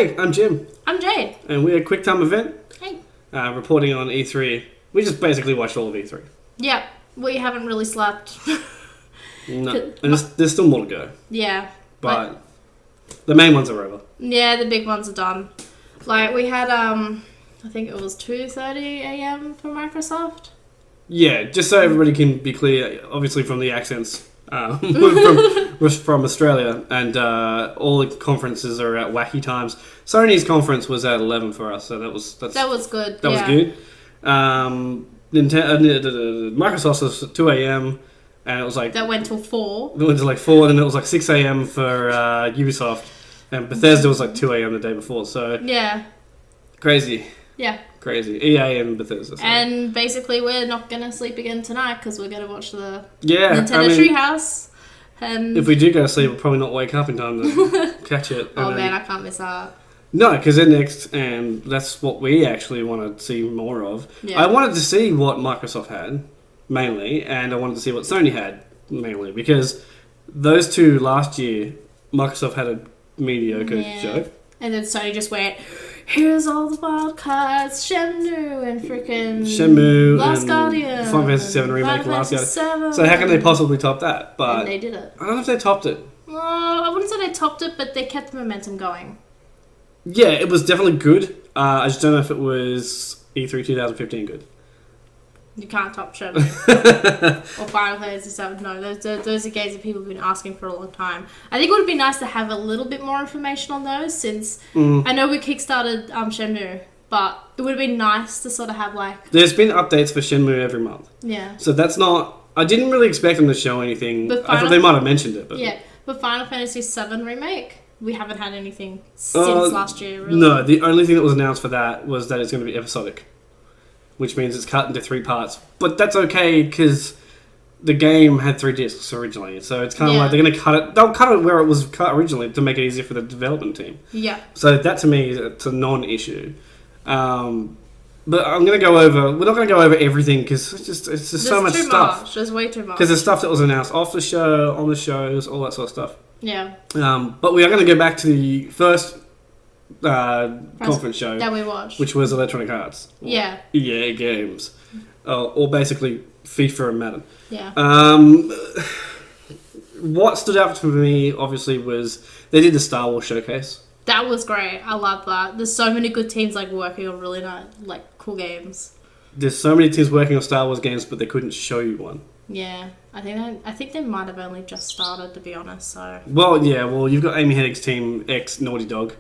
Hey, I'm Jim. I'm Jade. And we're a quick time event. Hey. Reporting on E3. We just basically watched all of E3. Yeah, we haven't really slept. No. And there's still more to go. Yeah. But the main ones are over. Yeah, the big ones are done. Like, we had, I think it was 2:30 a.m. for Microsoft. Yeah, just so everybody can be clear, obviously from the accents, we're from Australia, and all the conferences are at wacky times. Sony's conference was at 11 for us, so that was good. That was good. Microsoft was 2 a.m. and it was like that went till 4. It went to like 4, and then it was like 6 a.m. for Ubisoft, and Bethesda was like 2 a.m. the day before. So yeah, crazy. Yeah. Crazy. EA and Bethesda. So. And basically, we're not going to sleep again tonight because we're going to watch the Nintendo Treehouse. And if we do go to sleep, we'll probably not wake up in time to catch it. Oh, man, I can't miss that. No, because they're next, and that's what we actually want to see more of. Yeah. I wanted to see what Microsoft had, mainly, and I wanted to see what Sony had, mainly, because those two last year, Microsoft had a mediocre show. And then Sony just went, here's all the wild cards, Shenmue and Last Guardian, Final Fantasy VII Remake, Last Guardian. So how can they possibly top that? But and they did it. I don't know if they topped it. I wouldn't say they topped it, but they kept the momentum going. Yeah, it was definitely good. I just don't know if it was E3 2015 good. You can't top Shenmue or Final Fantasy VII. No, those are games that people have been asking for a long time. I think it would be nice to have a little bit more information on those, since I know we kickstarted Shenmue, but it would have been nice to sort of have like... There's been updates for Shenmue every month. Yeah. So that's not... I didn't really expect them to show anything. I thought they might have mentioned it. But yeah, but Final Fantasy VII Remake, we haven't had anything since last year, really. No, the only thing that was announced for that was that it's going to be episodic, which means it's cut into 3 parts. But that's okay, because the game had 3 discs originally. So it's kind of like they're going to cut it... They'll cut it where it was cut originally to make it easier for the development team. Yeah. So that, to me, it's a non-issue. But I'm going to go over... We're not going to go over everything, because it's just so much stuff. There's way too much. Because there's stuff that was announced off the show, on the shows, all that sort of stuff. Yeah. But we are going to go back to the first... conference show that we watched, which was Electronic Arts, EA Games, or basically FIFA and Madden. What stood out for me obviously was they did the Star Wars showcase. That was great. I love that. There's so many good teams like working on really nice, like cool games. There's so many teams working on Star Wars games, but they couldn't show you one. Yeah, I think they might have only just started, to be honest. So well, you've got Amy Hennig's team, ex Naughty Dog.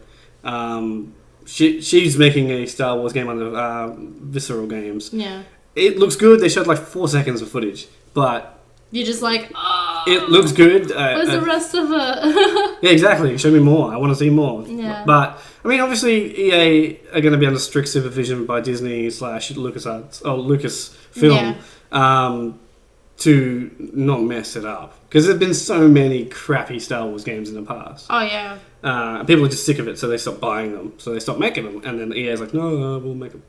She's making a Star Wars game under Visceral Games. Yeah. It looks good. They showed like 4 seconds of footage, but... You're just like, oh... It looks good. Where's the rest of it? Yeah, exactly. Show me more. I want to see more. Yeah. But, I mean, obviously, EA are going to be under strict supervision by Disney / Lucasfilm to not mess it up. Because there's been so many crappy Star Wars games in the past. Oh, yeah. People are just sick of it, so they stop buying them. So they stop making them. And then EA's like, no, we'll make them.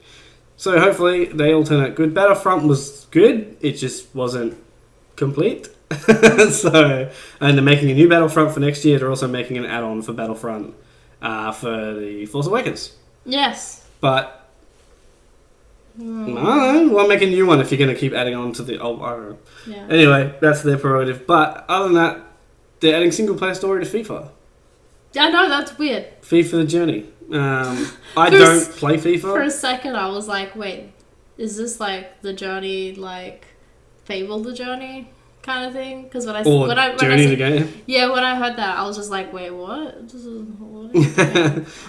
So hopefully they all turn out good. Battlefront was good. It just wasn't complete. And they're making a new Battlefront for next year. They're also making an add-on for Battlefront for the Force Awakens. Yes. But I don't know. Why make a new one if you're going to keep adding on to the old? I don't know. Yeah. Anyway, that's their prerogative. But other than that, they're adding single-player story to FIFA. Yeah, no, that's weird. FIFA The Journey. I don't play FIFA. For a second, I was like, wait, is this like The Journey, like Fable The Journey kind of thing? Because when I Journey the game? Yeah, when I heard that, I was just like, wait, what?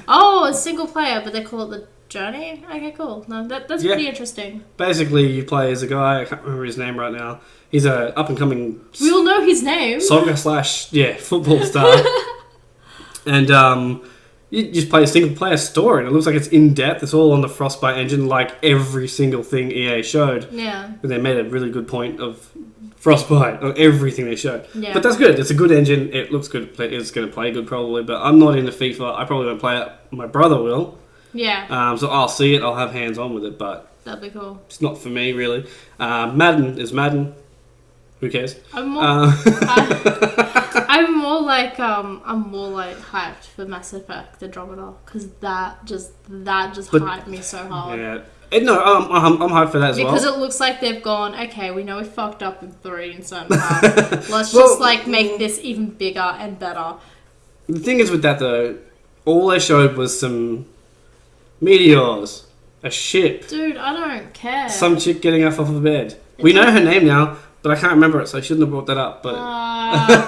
Oh, it's single player, but they call it The Journey? Okay, cool. No, that's pretty interesting. Basically, you play as a guy, I can't remember his name right now. He's a up-and-coming... We all know his name. Soccer / football star. And you just play a single-player story, and it looks like it's in-depth. It's all on the Frostbite engine, like every single thing EA showed. Yeah. And they made a really good point of Frostbite on everything they showed. Yeah. But that's good. It's a good engine. It looks good. It's going to play good, probably. But I'm not into FIFA. I probably won't play it. My brother will. Yeah. So I'll see it. I'll have hands-on with it, but... That'd be cool. It's not for me, really. Madden is Madden. Who cares? I'm I'm more like hyped for Mass Effect Andromeda because that just hyped me so hard. Yeah. No, I'm hyped for that as well. Because it looks like they've gone, okay, we know we fucked up in 3 in certain parts. Let's just make this even bigger and better. The thing is with that though, all they showed was some meteors, a ship. Dude, I don't care. Some chick getting off of a bed. We know her name now, but I can't remember it, so I shouldn't have brought that up. But God.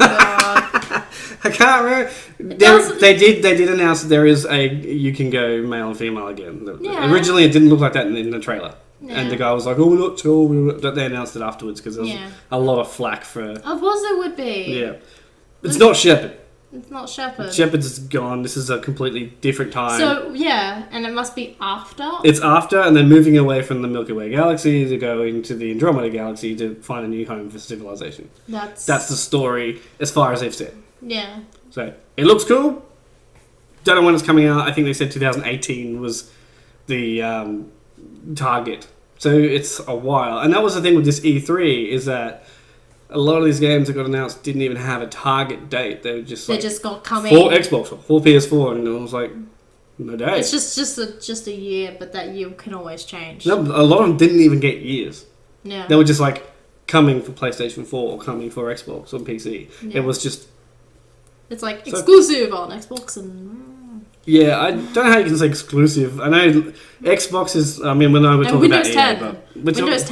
I can't remember. They did announce that there is you can go male and female again. Yeah. Originally, it didn't look like that in the trailer. Yeah. And the guy was like, "Oh, we're not sure." But they announced it afterwards because there was a lot of flack for. Of course, there would be. Yeah, it's not Shepard. It's not Shepard. Shepard's gone. This is a completely different time. So yeah, and it must be after. It's after, and then moving away from the Milky Way galaxy to go into the Andromeda galaxy to find a new home for civilization. That's the story as far as they've said. Yeah. So it looks cool. Don't know when it's coming out. I think they said 2018 was the target. So it's a while. And that was the thing with this E3 is that a lot of these games that got announced didn't even have a target date. They were just they just got coming for Xbox or for PS4, and it was like no date. It's just a year, but that year can always change. No, a lot of them didn't even get years. Yeah. They were just like coming for PlayStation 4 or coming for Xbox or PC. Yeah. It was just. It's like exclusive on Xbox and. Yeah, I don't know how you can say exclusive. I know Xbox is. I mean, when I were talking Windows about 10. EA, but Windows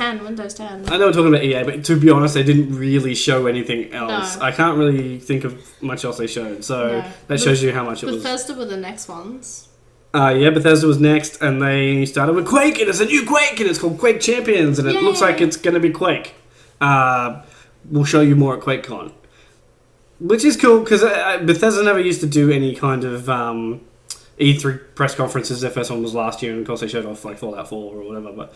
10. I know we're talking about EA, but to be honest, they didn't really show anything else. No. I can't really think of much else they showed. So that shows you how much it was. Bethesda were the next ones. Yeah, Bethesda was next, and they started with Quake, and it's a new Quake, and it's called Quake Champions, and it looks like it's going to be Quake. We'll show you more at QuakeCon. Which is cool, because Bethesda never used to do any kind of E3 press conferences. Their first one was last year, and of course they showed off like Fallout 4 or whatever. But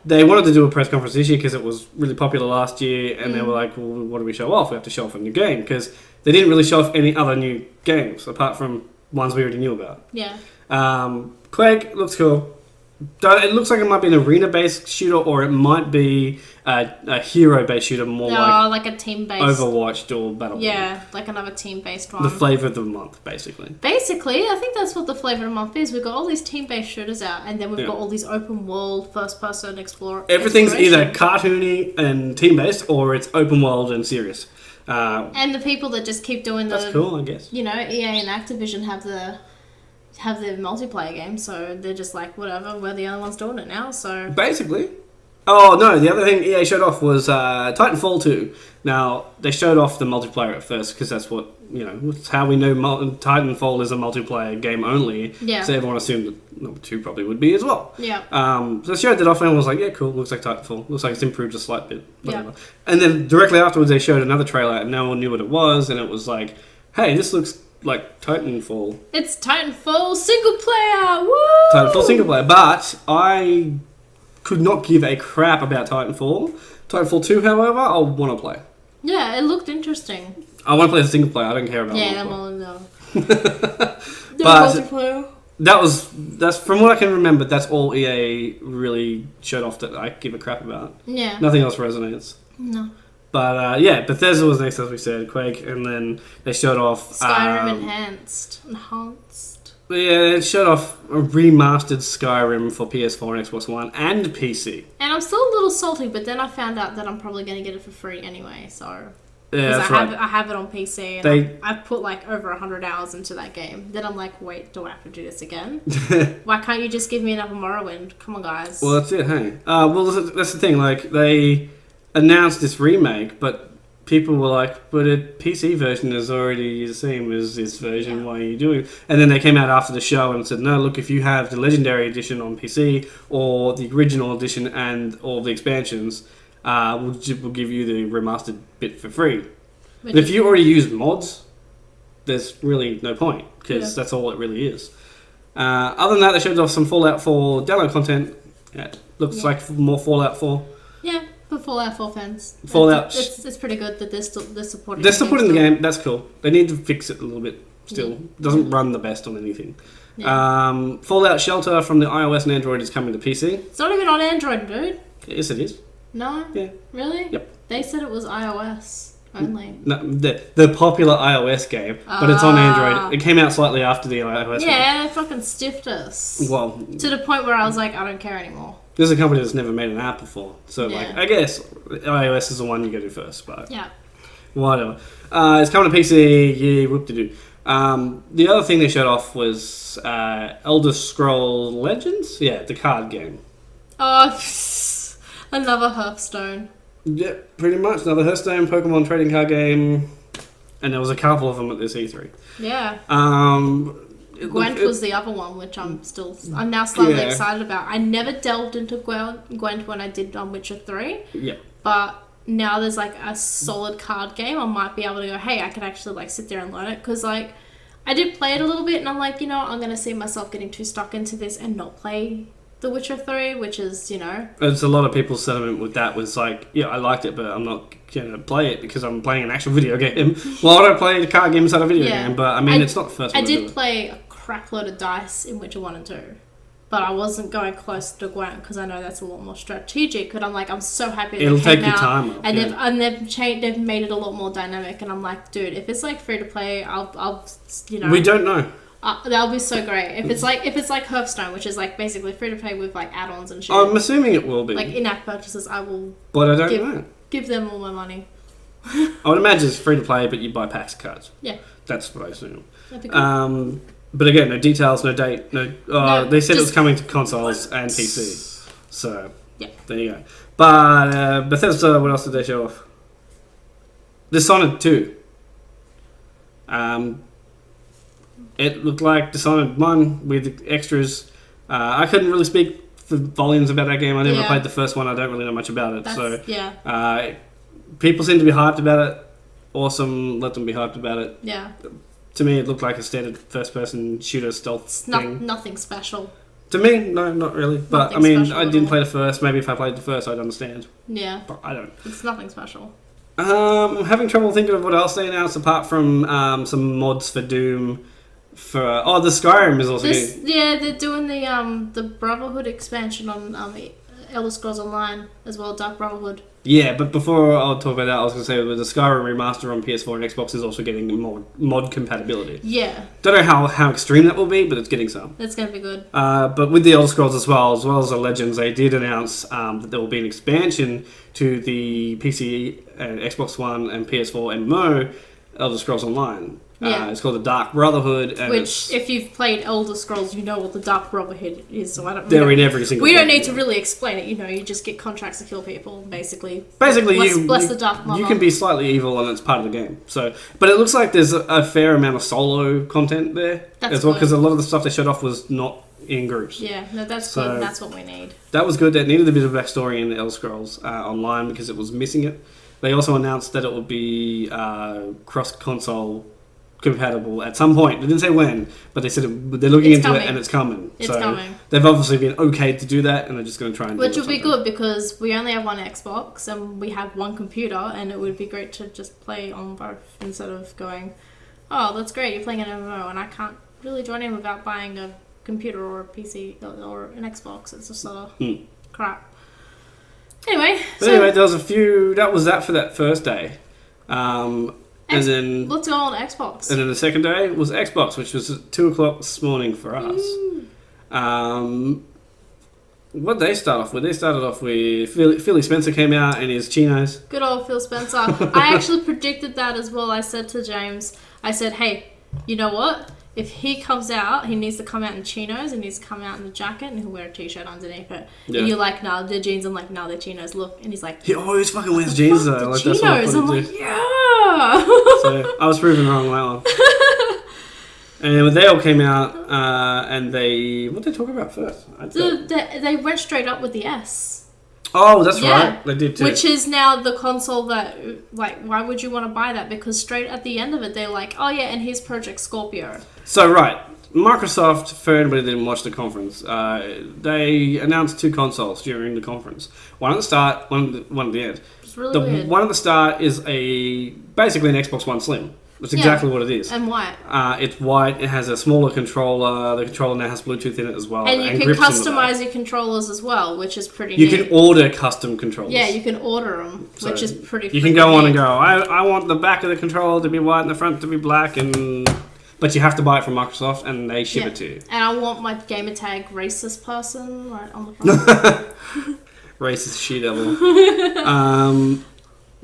they wanted to do a press conference this year because it was really popular last year, and they were like, well, what do we show off? We have to show off a new game, because they didn't really show off any other new games, apart from ones we already knew about. Yeah. Quake looks cool. It looks like it might be an arena-based shooter, or it might be a hero-based shooter, more like a team-based Overwatch or Battlefield. Yeah, like another team-based one. The flavour of the month, basically. Basically, I think that's what the flavour of the month is. We've got all these team-based shooters out, and then we've got all these open-world, first-person exploration. Everything's either cartoony and team-based, or it's open-world and serious. And the people that just keep doing that's cool, I guess. You know, EA and Activision have their multiplayer game, so they're just like, whatever, we're the only ones doing it now, so... Basically. Oh, no, the other thing EA showed off was Titanfall 2. Now, they showed off the multiplayer at first, because that's what, it's how we know Titanfall is a multiplayer game only. Yeah. So everyone assumed that number 2 probably would be as well. Yeah. So they showed that off, and I was like, yeah, cool, looks like Titanfall. Looks like it's improved a slight bit. Whatever. Yeah. And then directly afterwards, they showed another trailer, and no one knew what it was, and it was like, hey, this looks like Titanfall. It's Titanfall single player! Woo! Titanfall single player. But I could not give a crap about Titanfall. Titanfall 2, however, I want to play. Yeah, it looked interesting. I want to play the single player. I don't care about multiplayer. But multiplayer. That's from what I can remember, that's all EA really showed off that I give a crap about. Yeah. Nothing else resonates. No. But Bethesda was next, as we said, Quake, and then they showed off Skyrim Enhanced. Yeah, it showed off a remastered Skyrim for PS4 and Xbox One and PC. And I'm still a little salty, but then I found out that I'm probably going to get it for free anyway, so... Yeah, that's I have it on PC, and I've put like over 100 hours into that game. Then I'm like, wait, do I have to do this again? Why can't you just give me another Morrowind? Come on, guys. Well, that's it, hey. That's the thing, like, they announced this remake, but people were like, but a PC version is already the same as this version, why are you doing it? And then they came out after the show and said, no, look, if you have the Legendary Edition on PC, or the original edition and all the expansions, we'll give you the remastered bit for free. But if you already use mods, there's really no point, because that's all it really is. Other than that, they showed off some Fallout 4 download content. Yeah, looks like more Fallout 4. Yeah. For Fallout 4 fans. Fallout. It's pretty good that they're supporting They're supporting the game. That's cool. They need to fix it a little bit still. It doesn't run the best on anything. Yeah. Fallout Shelter from the iOS and Android is coming to PC. It's not even on Android, dude. Yes, it is. No? Yeah. Really? Yep. They said it was iOS. only. No, the popular iOS game, but it's on Android. It came out slightly after the iOS Yeah, they fucking stiffed us. Well, to the point where I was like, I don't care anymore. This is a company that's never made an app before, so Yeah. like I guess iOS is the one you go to first, but Yeah. whatever. It's coming to PC. Yeah, whoop-de-doo. The other thing they showed off was Elder Scrolls Legends. Yeah, the card game. Oh, another Hearthstone. Yeah, pretty much another Hearthstone Pokemon trading card game, and there was a couple of them at this E3. Yeah. Gwent was the other one, which I'm now slightly Yeah. excited about. I never delved into Gwent when I did Witcher 3, Yeah. but now there's like a solid card game. I might be able to go, hey, I could actually like sit there and learn it, because like I did play it a little bit, and I'm like, I'm gonna see myself getting too stuck into this and not play The Witcher 3, which is, It's a lot of people's sentiment with that was like, yeah, I liked it, but I'm not going to play it because I'm playing an actual video game. Well, I don't play a card game inside a video game, but I mean, it's not the first one. I did play a crap load of dice in Witcher 1 and 2, but I wasn't going close to Gwent because I know that's a lot more strategic. But I'm like, I'm so happy that it'll it came take your out, time up, and they've made it a lot more dynamic. And I'm like, dude, if it's like free to play, I'll We don't know. That'll be so great. If it's like Hearthstone, which is like basically free to play with like add-ons and shit. I'm assuming it will be. Like in-app purchases, I will. But I don't know. Give them all my money. I would imagine it's free to play, but you buy packs of cards. Yeah. That's what I assume. That'd be cool. But again, no details, no date, no. They said it was just- coming to consoles and PC. So Yeah. there you go. But Bethesda, what else did they show off? Dishonored 2. It looked like Dishonored 1 with extras. I couldn't really speak for volumes about that game. I never played the first one. I don't really know much about it. People seem to be hyped about it. Awesome. Let them be hyped about it. Yeah. To me, it looked like a standard first-person shooter stealth thing. Nothing special. To me, no, not really. But, Nothing I mean, special I at didn't all. play the first. Maybe if I played the first, I'd understand. Yeah. But I don't. It's nothing special. I'm having trouble thinking of what else they announced apart from some mods for Doom. The Skyrim is also they're doing the Brotherhood expansion on Elder Scrolls Online as well, Dark Brotherhood. Yeah, but before I'll talk about that, I was going to say the Skyrim remaster on PS4 and Xbox is also getting mod compatibility. Yeah. Don't know how extreme that will be, but it's getting some. That's going to be good. But with the Elder Scrolls as well as the Legends, they did announce that there will be an expansion to the PC and Xbox One and PS4 MMO Elder Scrolls Online. Yeah. It's called the Dark Brotherhood. And which, if you've played Elder Scrolls, you know what the Dark Brotherhood is. So they're in every single. We don't need to really explain it. You just get contracts to kill people, basically. Basically, bless the Dark Mother. You can be slightly evil, and it's part of the game. So, but it looks like there's a fair amount of solo content there as well, because a lot of the stuff they showed off was not in groups. Yeah, no, that's good. That's what we need. That was good. That needed a bit of backstory in Elder Scrolls Online because it was missing it. They also announced that it would be cross-console compatible at some point. They didn't say when, but they said they're looking into it and it's coming. It's coming. They've obviously been okay to do that, and they're just going to try and which will be good because we only have one Xbox and we have one computer, and it would be great to just play on both instead of going, oh, that's great, you're playing an MMO and I can't really join in without buying a computer or a PC or an Xbox. It's just sort of crap. Anyway, there was a few. That was that for that first day. And then let's go on Xbox. And then the second day was Xbox, which was at 2:00 this morning for us. What did they start off with? They started off with Philly Spencer came out in his chinos. Good old Phil Spencer. I actually predicted that as well. I said to James, I said, hey, you know what? If he comes out, he needs to come out in chinos, he needs to come out in the jacket, and he'll wear a t-shirt underneath it. Yeah. And you're like, no, they're jeans. I'm like, no, they're chinos. Look. And he's like, he always fucking wears jeans though. Like, chinos. That's what I'm like, yeah. So I was proven wrong on that one. And they all came out, and what did they talk about first? They went straight up with the S. Oh, that's right. They did too. Which is now the console that, like, why would you want to buy that? Because straight at the end of it, they're like, oh yeah, and here's Project Scorpio. So, right. Microsoft, for anybody that didn't watch the conference, they announced 2 consoles during the conference. One at the start, one at the end. It's really weird. One at the start is basically an Xbox One Slim. That's exactly what it is. And white. It's white. It has a smaller controller. The controller now has Bluetooth in it as well. And you can customize your controllers as well, which is pretty neat. You can order custom controllers. Yeah, you can order them, which is pretty You can go on neat. and go, I want the back of the controller to be white and the front to be black, but you have to buy it from Microsoft and they ship it to you. And I want my gamer tag racist person right on the front. Racist she-devil.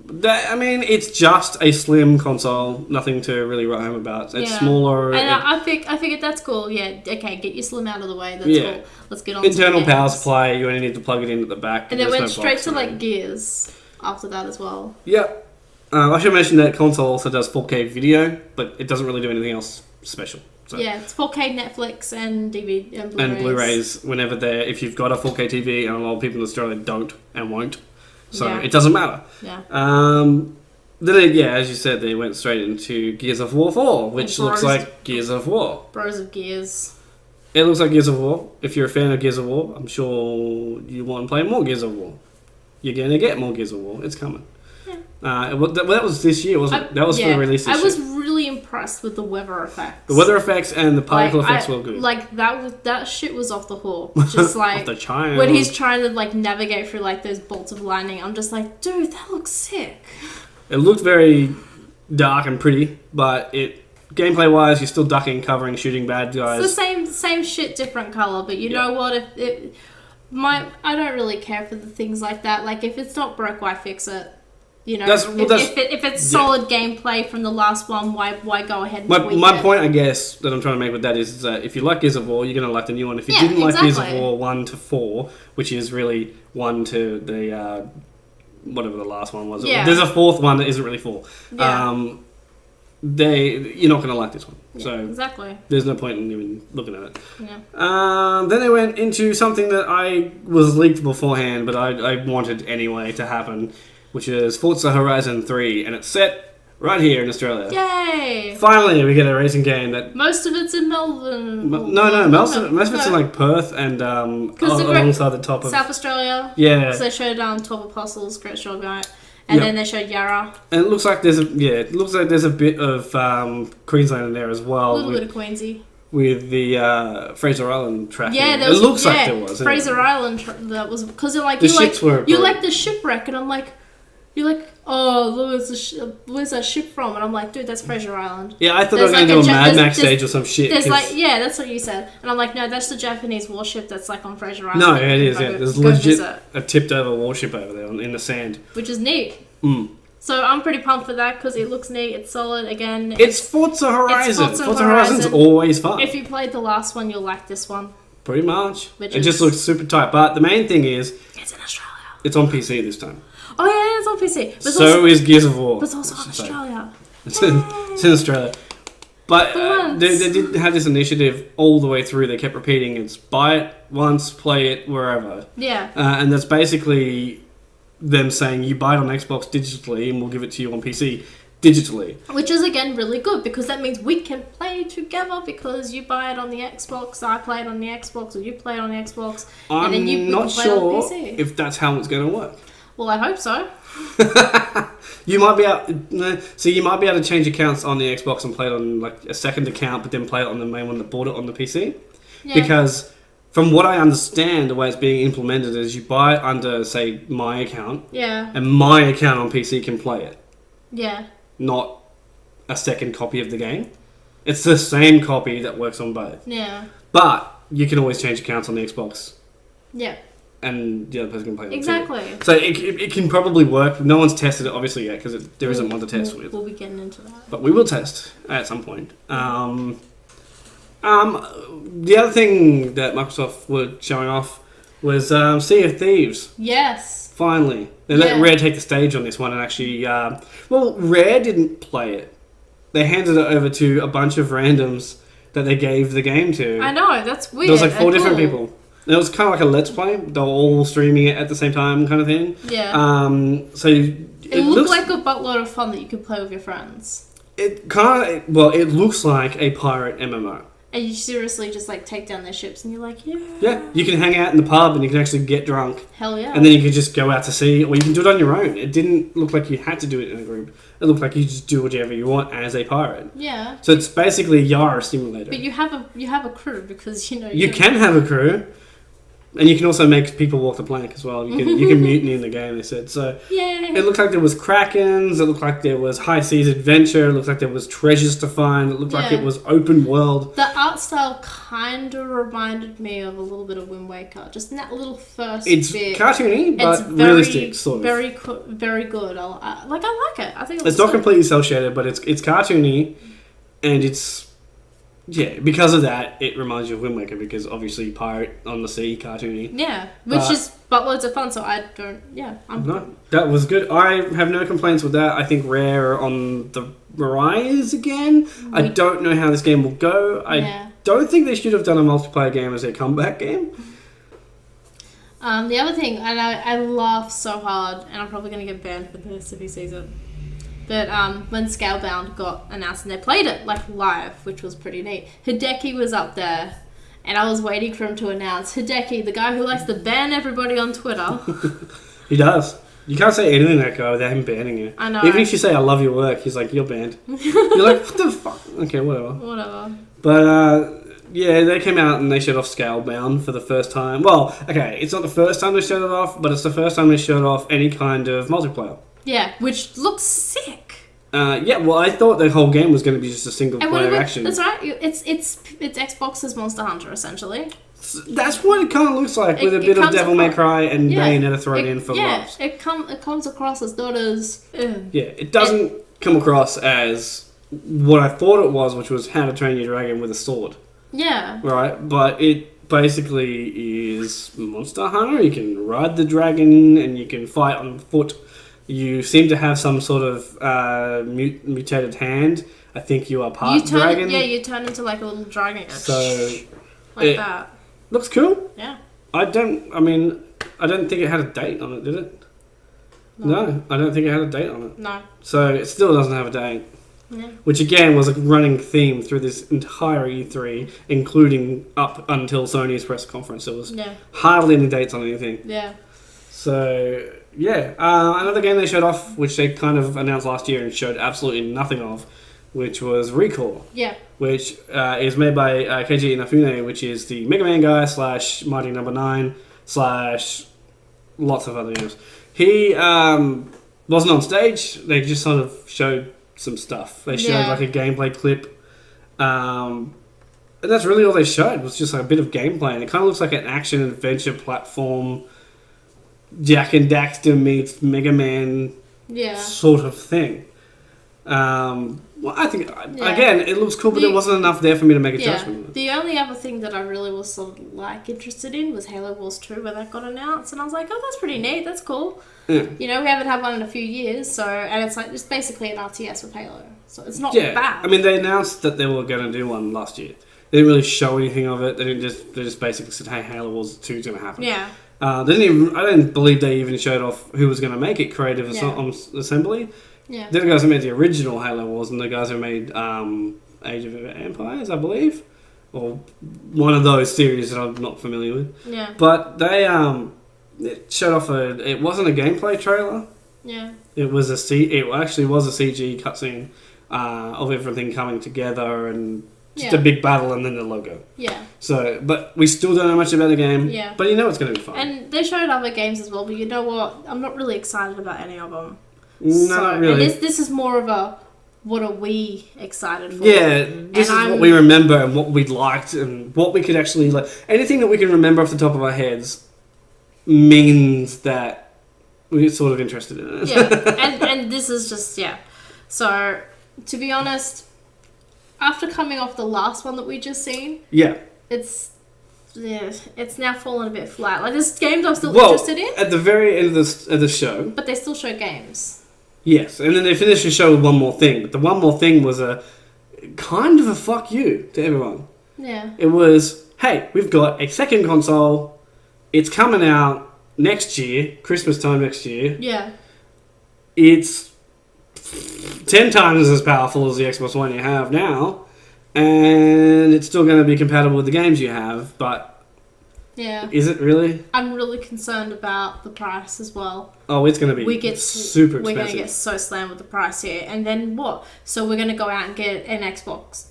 I mean, it's just a slim console. Nothing to really write home about. It's smaller. And I figured that's cool. Yeah, okay, get your slim out of the way. That's cool. Let's get on internal to power supply. You only need to plug it in at the back. And then went straight to like Gears after that as well. Yep. I should mention that console also does 4K video, but it doesn't really do anything else special. So. Yeah, it's 4K Netflix and DVD and Blu-rays. And Blu-rays whenever if you've got a 4K TV, and a lot of people in Australia don't and won't. So it doesn't matter. Yeah. Then, as you said, they went straight into Gears of War 4, which looks like Gears of War. Bros of Gears. It looks like Gears of War. If you're a fan of Gears of War, I'm sure you want to play more Gears of War. You're going to get more Gears of War. It's coming. Yeah. That was this year, wasn't it? That was for the release this year. I was really impressed with the weather effects. The weather effects and the particle effects were good. Like, that shit was off the hook. Just like, the child. when he's trying to like navigate through like those bolts of lightning, I'm just like, dude, that looks sick. It looked very dark and pretty, but gameplay wise, you're still ducking, covering, shooting bad guys. It's the same shit, different color. But you know what? I don't really care for the things like that. Like, if it's not broke, why fix it? You know, if it's solid gameplay from the last one, why go ahead and tweak my it? point, I guess, that I'm trying to make with that is that if you like Gears of War, you're going to like the new one. If you didn't like Gears of War 1 to 4, which is really 1 to the whatever the last one was. Yeah. There's a fourth one that isn't really 4. Yeah. You're not going to like this one. Yeah, so exactly. There's no point in even looking at it. Yeah. Then they went into something that I was leaked beforehand, but I wanted anyway to happen, which is Forza Horizon 3, and it's set right here in Australia. Yay! Finally, we get a racing game that... Most of it's in Melbourne. Most of it's in like Perth and alongside the top of... South Australia. Yeah. Because they showed Top Apostles, Great Short Guy, and then they showed Yarra. And it looks like there's a bit of Queensland in there as well. A little bit of Queensy. With the Fraser Island tracking. Yeah, it looks like there was. Fraser Island, that was... Because like, you like the shipwreck, and I'm like... You're like, oh, where's that ship from? And I'm like, dude, that's Fraser Island. Yeah, I thought they were going to do a Mad Max stage or some shit. There's that's what you said. And I'm like, no, that's the Japanese warship that's like on Fraser Island. No, it is, yeah. There's legit a tipped over warship over there in the sand. Which is neat. Mm. So I'm pretty pumped for that because it looks neat. It's solid. Again, it's Forza Horizon. Forza Horizon's always fun. If you played the last one, you'll like this one. Pretty much. It just looks super tight. But the main thing is... It's in Australia. It's on PC this time. Oh yeah, it's on PC. But so is Gears of War. But it's also on Australia. It's in Australia. But they did have this initiative all the way through. They kept repeating, it's buy it once, play it wherever. Yeah. And that's basically them saying you buy it on Xbox digitally and we'll give it to you on PC digitally. Which is, again, really good because that means we can play together because you buy it on the Xbox, I play it on the Xbox, or you play it on the Xbox, and then we can play it on the PC. If that's how it's going to work. Well, I hope so. You might be able to change accounts on the Xbox and play it on like a second account, but then play it on the main one that bought it on the PC. Yeah. Because from what I understand, the way it's being implemented is you buy it under, say, my account. Yeah. And my account on PC can play it. Yeah. Not a second copy of the game. It's the same copy that works on both. Yeah. But you can always change accounts on the Xbox. Yeah. And the other person can play it. Exactly. Too. So it can probably work. No one's tested it obviously yet because there isn't one to test with. We'll be getting into that. But we will test at some point. The other thing that Microsoft were showing off was Sea of Thieves. Yes. Finally. They let Rare take the stage on this one and actually... Rare didn't play it. They handed it over to a bunch of randoms that they gave the game to. I know, that's weird. There was like 4 different people. It was kind of like a Let's Play. They were all streaming it at the same time kind of thing. Yeah. So it looked like a buttload of fun that you could play with your friends. It looks like a pirate MMO. And you seriously just like take down their ships, and you're like, yeah. Yeah, you can hang out in the pub and you can actually get drunk. Hell yeah. And then you can just go out to sea, or you can do it on your own. It didn't look like you had to do it in a group. It looked like you just do whatever you want as a pirate. Yeah. So it's basically a Yara simulator. But you have a crew because you can have a crew, and you can also make people walk the plank as well. You can mutiny in the game. They said so. Yeah. It looked like there was krakens. It looked like there was high seas adventure. It looked like there was treasures to find. It looked like it was open world. The art style kind of reminded me of a little bit of Wind Waker, just in that little first it's bit. It's cartoony, but it's very, realistic, sort of. Very good. I like it. I think it's not completely cel shaded, but it's cartoony, and it's. Yeah, because of that, it reminds you of Wind Waker, because obviously pirate on the sea, cartoony. Yeah, which is loads of fun, so No, that was good. I have no complaints with that. I think Rare are on the rise again. I don't know how this game will go. I don't think they should have done a multiplayer game as their comeback game. The other thing, and I laugh so hard, and I'm probably going to get banned for this if he sees it. But when Scalebound got announced and they played it like live, which was pretty neat. Hideki was up there, and I was waiting for him to announce. Hideki, the guy who likes to ban everybody on Twitter. He does. You can't say anything to that guy without him banning you. I know. Even if you say I love your work, he's like, you're banned. You're like, what the fuck? Okay, whatever. Whatever. But yeah, they came out and they showed off Scalebound for the first time. Well, okay, it's not the first time they showed it off, but it's the first time they showed off any kind of multiplayer. Yeah, which looks sick. Yeah, well, I thought the whole game was going to be just a single player action. That's right. It's Xbox's Monster Hunter, essentially. That's what it kind of looks like, with a bit of Devil May Cry and Bayonetta thrown in for laughs. It comes across as not as... Yeah, it doesn't come across as what I thought it was, which was How to Train Your Dragon with a sword. Yeah. Right, but it basically is Monster Hunter. You can ride the dragon and you can fight on foot. You seem to have some sort of mutated hand. I think you are part dragon. You turn into like a little dragon. So like that. Looks cool. Yeah. I don't think it had a date on it, did it? No, I don't think it had a date on it. No. So it still doesn't have a date. Yeah. Which again was a running theme through this entire E3, including up until Sony's press conference. There was hardly any dates on anything. Yeah. So yeah, another game they showed off, which they kind of announced last year and showed absolutely nothing of, which was Recall. Yeah. Which is made by Keiji Inafune, which is the Mega Man guy / Mighty Number 9 / lots of other games. He wasn't on stage. They just sort of showed some stuff. They showed like a gameplay clip. And that's really all they showed, was just like a bit of gameplay. And it kind of looks like an action-adventure platform, Jak and Daxter meets Mega Man sort of thing. Well, I think, again, it looks cool, but there wasn't enough there for me to make a judgment. The only other thing that I really was sort of like interested in was Halo Wars 2, where that got announced, and I was like, oh, that's pretty neat, that's cool. Yeah. You know, we haven't had one in a few years, and it's like, it's basically an RTS with Halo, so it's not bad. I mean, they announced that they were going to do one last year. They didn't really show anything of it. They just basically said, hey, Halo Wars 2 is going to happen. Yeah. I didn't believe they even showed off who was going to make it, Creative Assembly. Yeah. They're the guys who made the original Halo Wars, and the guys who made Age of Empires, I believe, or one of those series that I'm not familiar with. Yeah. But they it showed off it wasn't a gameplay trailer. Yeah. It actually was a CG cutscene of everything coming together and just a big battle and then the logo. Yeah. So, but we still don't know much about the game. Yeah. But you know it's going to be fun. And they showed other games as well, but you know what? I'm not really excited about any of them. No, not really. And this is more of a, what are we excited for? Yeah, this is what we remember and what we liked and what we could actually like. Anything that we can remember off the top of our heads means that we're sort of interested in it. Yeah, and this is just, So, to be honest, after coming off the last one that we just seen, it's now fallen a bit flat. Like, there's games I'm still interested in. At the very end of the show. But they still show games. Yes, and then they finished the show with one more thing. But the one more thing was a kind of a fuck you to everyone. Yeah. It was, hey, we've got a second console. It's coming out next year, Christmas time next year. Yeah. It's 10 times as powerful as the Xbox One you have now. and it's still going to be compatible with the games you have, but Yeah. is it really? I'm really concerned about the price as well. Oh, it's going to be super expensive. We're going to get so slammed with the price here. And then what? So we're going to go out and get an Xbox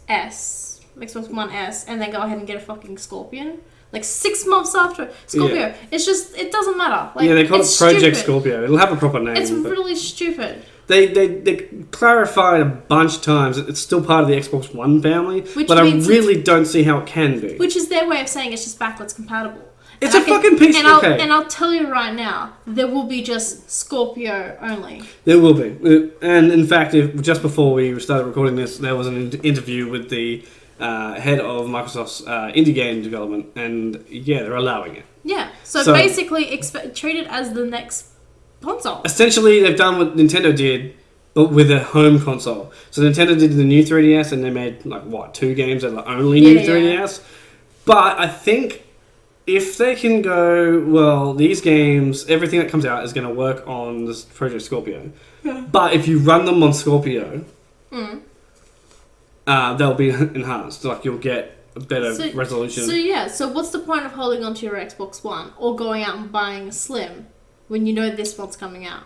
One S, and then go ahead and get a fucking Scorpion? Like 6 months after Scorpio. Yeah. It's just, it doesn't matter. Like, yeah, they call it Project stupid. Scorpio. It'll have a proper name. It's really stupid. They clarified a bunch of times that it's still part of the Xbox One family, but I really don't see how it can be. Which is their way of saying it's just backwards compatible. It's a fucking piece of cake. And I'll tell you right now, there will be just Scorpio only. There will be. And in fact, just before we started recording this, there was an interview with the head of Microsoft's indie game development, and yeah, they're allowing it. Yeah, so basically treat it as the next console. Essentially, they've done what Nintendo did, but with a home console. So Nintendo did the new 3DS, and they made, 2 games that are only new 3DS? But I think if they can go, well, these games, everything that comes out is going to work on this Project Scorpio. Yeah. But if you run them on Scorpio, they'll be enhanced. Like, you'll get a better resolution. So what's the point of holding onto your Xbox One or going out and buying a Slim when you know this one's coming out?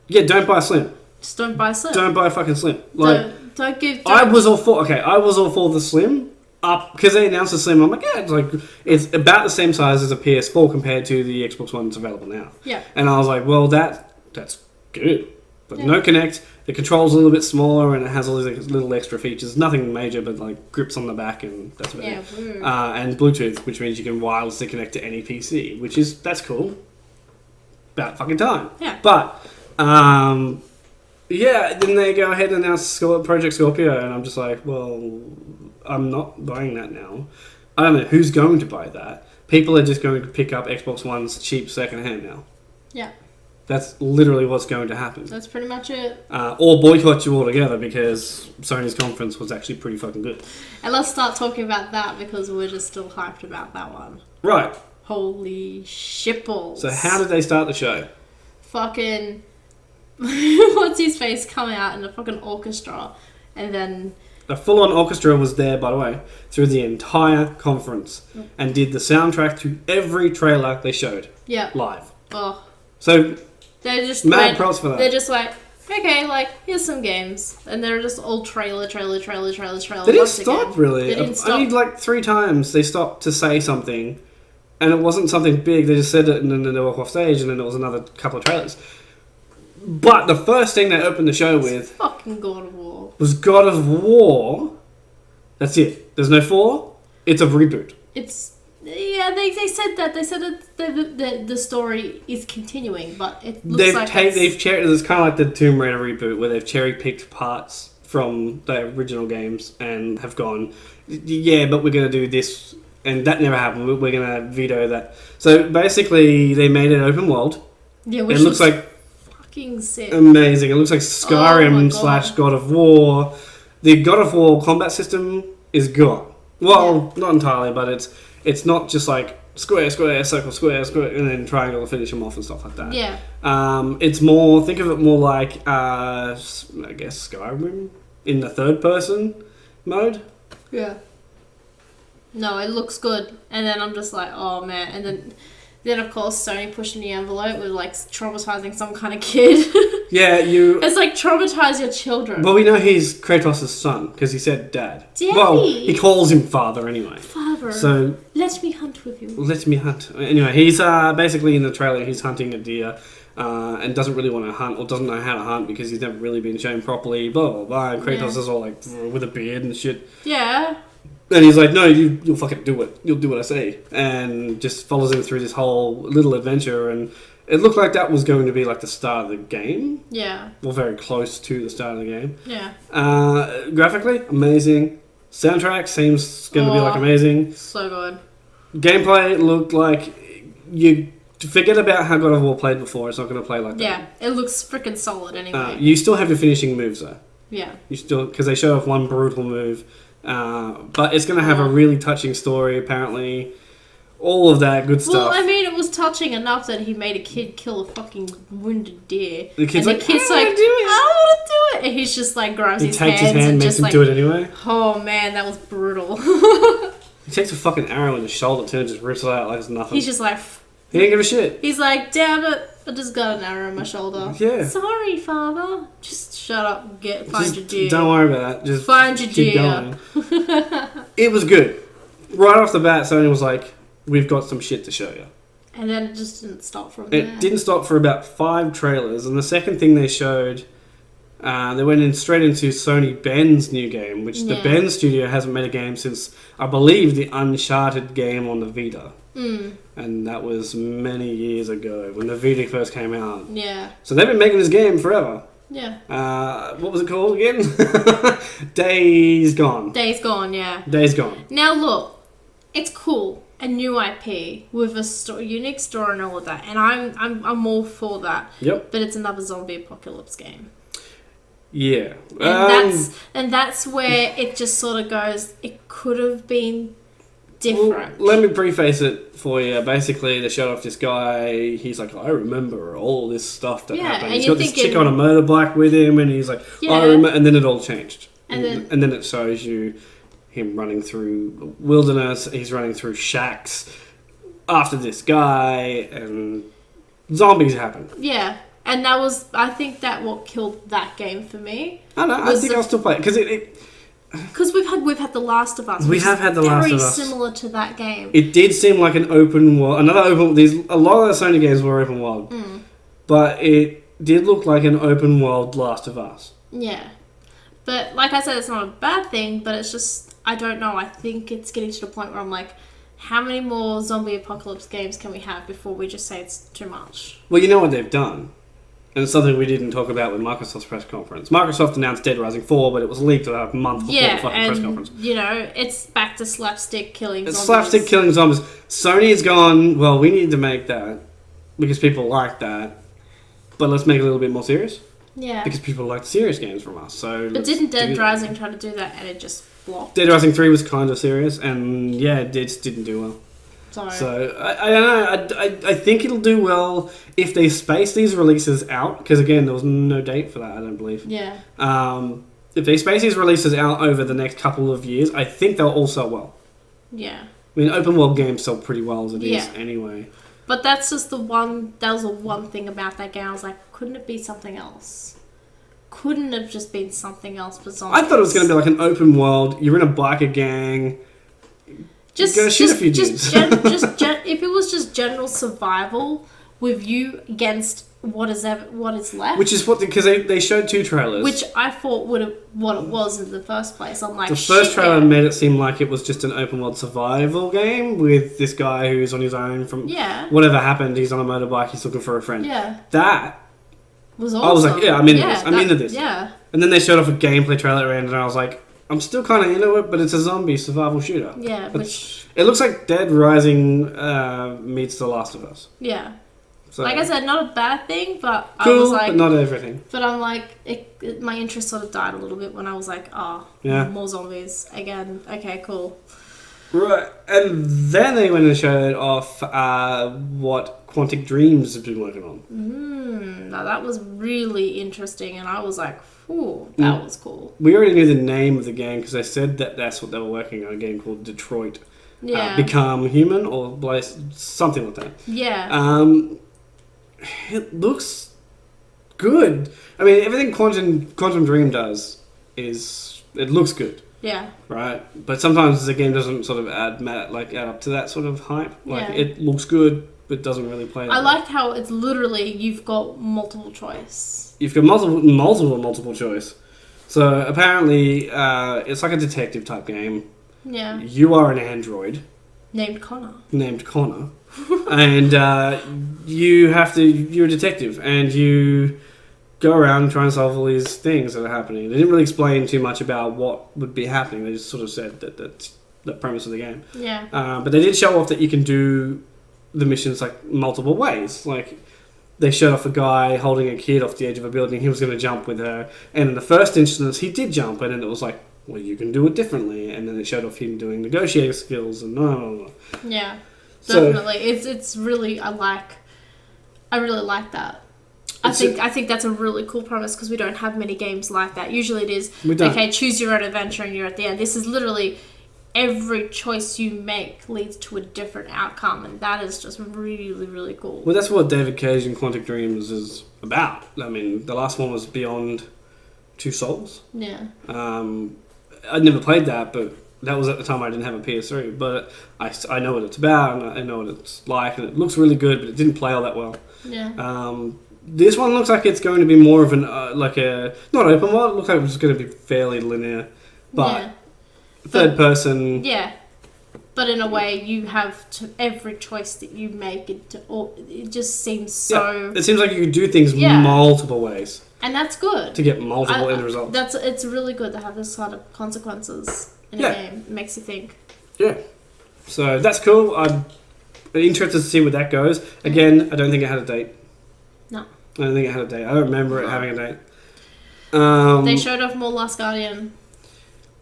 Yeah, don't buy a Slim. Just don't buy a Slim. Don't buy a fucking Slim. I was all for the Slim. Because they announced the Slim, I'm like, yeah, it's about the same size as a PS4 compared to the Xbox One that's available now. Yeah. And I was like, well, that's good. But no Kinect, the control's a little bit smaller, and it has all these little extra features. Nothing major, but grips on the back, and that's about it. And Bluetooth, which means you can wirelessly connect to any PC, that's cool. About fucking time. Yeah. But, then they go ahead and announce Project Scorpio, and I'm just like, well, I'm not buying that now. I don't know who's going to buy that. People are just going to pick up Xbox One's cheap secondhand now. Yeah. That's literally what's going to happen. That's pretty much it. Or boycott you altogether, because Sony's conference was actually pretty fucking good. And let's start talking about that, because we're just still hyped about that one. Right. Holy shitballs. So how did they start the show? Fucking... what's his face come out in a fucking orchestra, and then... A full-on orchestra was there, by the way, through the entire conference, and did the soundtrack to every trailer they showed. Yeah. Live. Oh. So, they're just mad props for that. They're just like, okay, here's some games. And they're just all trailer. They didn't stop, really. They didn't stop. Only 3 times they stopped to say something, and it wasn't something big. They just said it, and then they walk off stage, and then there was another couple of trailers. But the first thing they opened the show with... fucking God of War. Was God of War. That's it. There's no 4. It's a reboot. It's... Yeah, they said that. They said that the story is continuing, but it looks it's kind of like the Tomb Raider reboot, where they've cherry-picked parts from the original games and have gone, yeah, but we're going to do this, and that never happened. We're going to veto that. So basically, they made it open world. Yeah, which it looks like fucking sick. Amazing. It looks like Skyrim / God of War. The God of War combat system is gone. Well, not entirely, but it's not just like square, circle, square, and then triangle to finish them off and stuff like that. Yeah. It's more, think of it more like, I guess, Skyrim in the third person mode. Yeah. No, it looks good. And then I'm just like, oh man. And then of course Sony pushing the envelope with traumatizing some kind of kid. Yeah, it's traumatize your children. Well, we know he's Kratos' son because he said dad. Daddy. Well, he calls him father anyway. Father. So let me hunt with you. Let me hunt. Anyway, he's basically in the trailer. He's hunting a deer and doesn't really want to hunt or doesn't know how to hunt because he's never really been shown properly. Blah blah blah. And Kratos is all with a beard and shit. Yeah. And he's like, no, you'll fucking do it. You'll do what I say. And just follows him through this whole little adventure. And it looked like that was going to be the start of the game. Yeah. Or very close to the start of the game. Yeah. Graphically, amazing. Soundtrack seems going to be amazing. So good. Gameplay looked like you forget about how God of War played before. It's not going to play like that. Yeah, it looks freaking solid anyway. You still have your finishing moves though. Yeah. You still, because they show off one brutal move. But it's going to have a really touching story, apparently. all of that good stuff. Well, I mean, it was touching enough that he made a kid kill a fucking wounded deer. The kid's like, I don't want to do it. And he's just like grabs his hands and makes just him like, do it anyway. Oh man, that was brutal. He takes a fucking arrow in his shoulder too and just rips it out like it's nothing. He's just like... He didn't give a shit. He's like, damn it, I just got an arrow in my shoulder. Yeah. Sorry, father. Just shut up and find your deer. Don't worry about that. Just find your keep deer. Going. It was good. Right off the bat, Sony was like, we've got some shit to show you. And then it just didn't stop from there. It didn't stop for about 5 trailers, and the second thing they showed, they went in straight into Sony Ben's new game, which the Ben studio hasn't made a game since, I believe, the Uncharted game on the Vita. And that was many years ago when the Vita first came out. Yeah. So they've been making this game forever. Yeah. What was it called again? Days Gone. Days Gone, yeah. Days Gone. Now look, it's cool. A new IP with a unique story and all of that, and I'm all for that. Yep. But it's another zombie apocalypse game. Yeah. And that's where it just sort of goes. It could have been different. Well, let me preface it for you. Basically, they showed off this guy. He's like, I remember all this stuff that happened. He's got this chick on a motorbike with him, and he's like, I remember. And then it all changed. And then it shows you him running through wilderness. He's running through shacks after this guy, and zombies happen. Yeah. And that was, I think that what killed that game for me. I know. I think I'll still play it because we've had The Last of Us. We have had The Last of Us. Very similar to that game. It did seem like an open world. A lot of the Sony games were open world, but it did look like an open world Last of Us. Yeah, but like I said, it's not a bad thing. But it's just, I don't know. I think it's getting to the point where I'm like, how many more zombie apocalypse games can we have before we just say it's too much? Well, you know what they've done. And it's something we didn't talk about with Microsoft's press conference. Microsoft announced Dead Rising 4, but it was leaked a month before the fucking press conference. You know, it's back to slapstick killing zombies. It's slapstick killing zombies. Sony's gone, well, we need to make that because people like that, but let's make it a little bit more serious. Yeah. Because people like serious games from us. But didn't Dead Rising try to do that and it just flopped? Dead Rising 3 was kind of serious, and yeah, it just didn't do well. So, I don't know. I think it'll do well if they space these releases out, because again, there was no date for that, I don't believe. Yeah. If they space these releases out over the next couple of years, I think they'll all sell well. Yeah. I mean, open world games sell pretty well as it is anyway. But that's just that was the one thing about that game. I was like, couldn't it be something else? Couldn't it have just been something else for zombies? I thought it was going to be like an open world, you're in a biker gang... If it was just general survival with you against what is left, which is because they showed 2 trailers, which I thought would have what it was in the first place. I'm like, the first trailer made it seem like it was just an open world survival game with this guy who's on his own from whatever happened. He's on a motorbike. He's looking for a friend. Yeah, that was awesome. I was like, I'm into this. I'm into this. Yeah, and then they showed off a gameplay trailer and I was like, I'm still kind of into it, but it's a zombie survival shooter. Yeah, it looks like Dead Rising meets The Last of Us. Yeah. So, like I said, not a bad thing, but cool, I was like... but not everything. But I'm like, my interest sort of died a little bit when I was like, more zombies. Again, okay, cool. Right, and then they went and showed off what Quantic Dreams have been working on. Now that was really interesting, and I was like, ooh, that was cool. We already knew the name of the game because they said that that's what they were working on, a game called Detroit. Yeah. Become Human or something like that. Yeah. It looks good. I mean, everything Quantum Dream does it looks good. Yeah. Right? But sometimes the game doesn't sort of add up to that sort of hype. It looks good, but doesn't really play that I liked how it's literally, you've got multiple choice. You've got multiple choice. So apparently, it's like a detective type game. Yeah. You are an android. Named Connor. And you're a detective, and you go around and try and solve all these things that are happening. They didn't really explain too much about what would be happening. They just sort of said that that's the premise of the game. Yeah. But they did show off that you can do the missions like multiple ways. Like, they showed off a guy holding a kid off the edge of a building. He was going to jump with her. And in the first instance, he did jump. And then it was like, well, you can do it differently. And then it showed off him doing negotiating skills and blah, blah, blah. Yeah. definitely. It's really I really like that. I think that's a really cool premise because we don't have many games like that. Usually it is okay, choose your own adventure and you're at the end. This is literally every choice you make leads to a different outcome, and that is just really, really cool. Well, that's what David Cage in Quantic Dreams is about. I mean, the last one was Beyond Two Souls. Yeah. I'd never played that, but that was at the time I didn't have a PS3. But I know what it's about, and I know what it's like, and it looks really good, but it didn't play all that well. Yeah. This one looks like it's going to be more of an not open world. It looks like it's going to be fairly linear, but third person. Yeah, but in a way, you have to every choice that you make. It just seems so. Yeah. It seems like you could do things multiple ways, and that's good to get multiple end results. It's really good to have this sort of consequences in a game. It makes you think. Yeah, so that's cool. I'm interested to see where that goes. Again, I don't think it had a date. No. I don't think it had a date. I don't remember it having a date. They showed off more Last Guardian.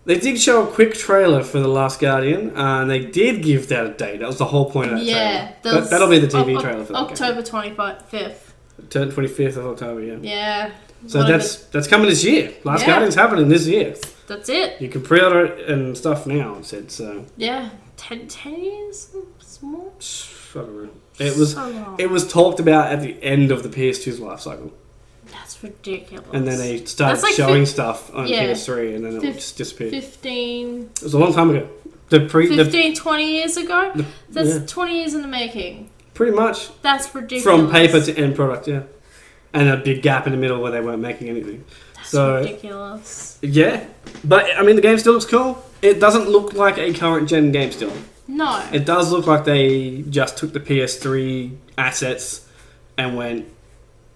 They did show a quick trailer for The Last Guardian, and they did give that a date. That was the whole point of that trailer. That'll be the TV trailer for that October 25th. 25th of October, yeah. Yeah. So that's coming this year. Last Guardian's happening this year. That's it. You can pre-order it and stuff now, it said, so... Yeah. 10 years? More? I don't know. It was talked about at the end of the PS2's life cycle. That's ridiculous. And then they started showing stuff on PS3, and then it just disappeared. 15... It was a long time ago. 20 years ago? That's 20 years in the making. Pretty much. That's ridiculous. From paper to end product, yeah. And a big gap in the middle where they weren't making anything. That's ridiculous. Yeah. But, I mean, the game still looks cool. It doesn't look like a current gen game still. No. It does look like they just took the PS3 assets and went,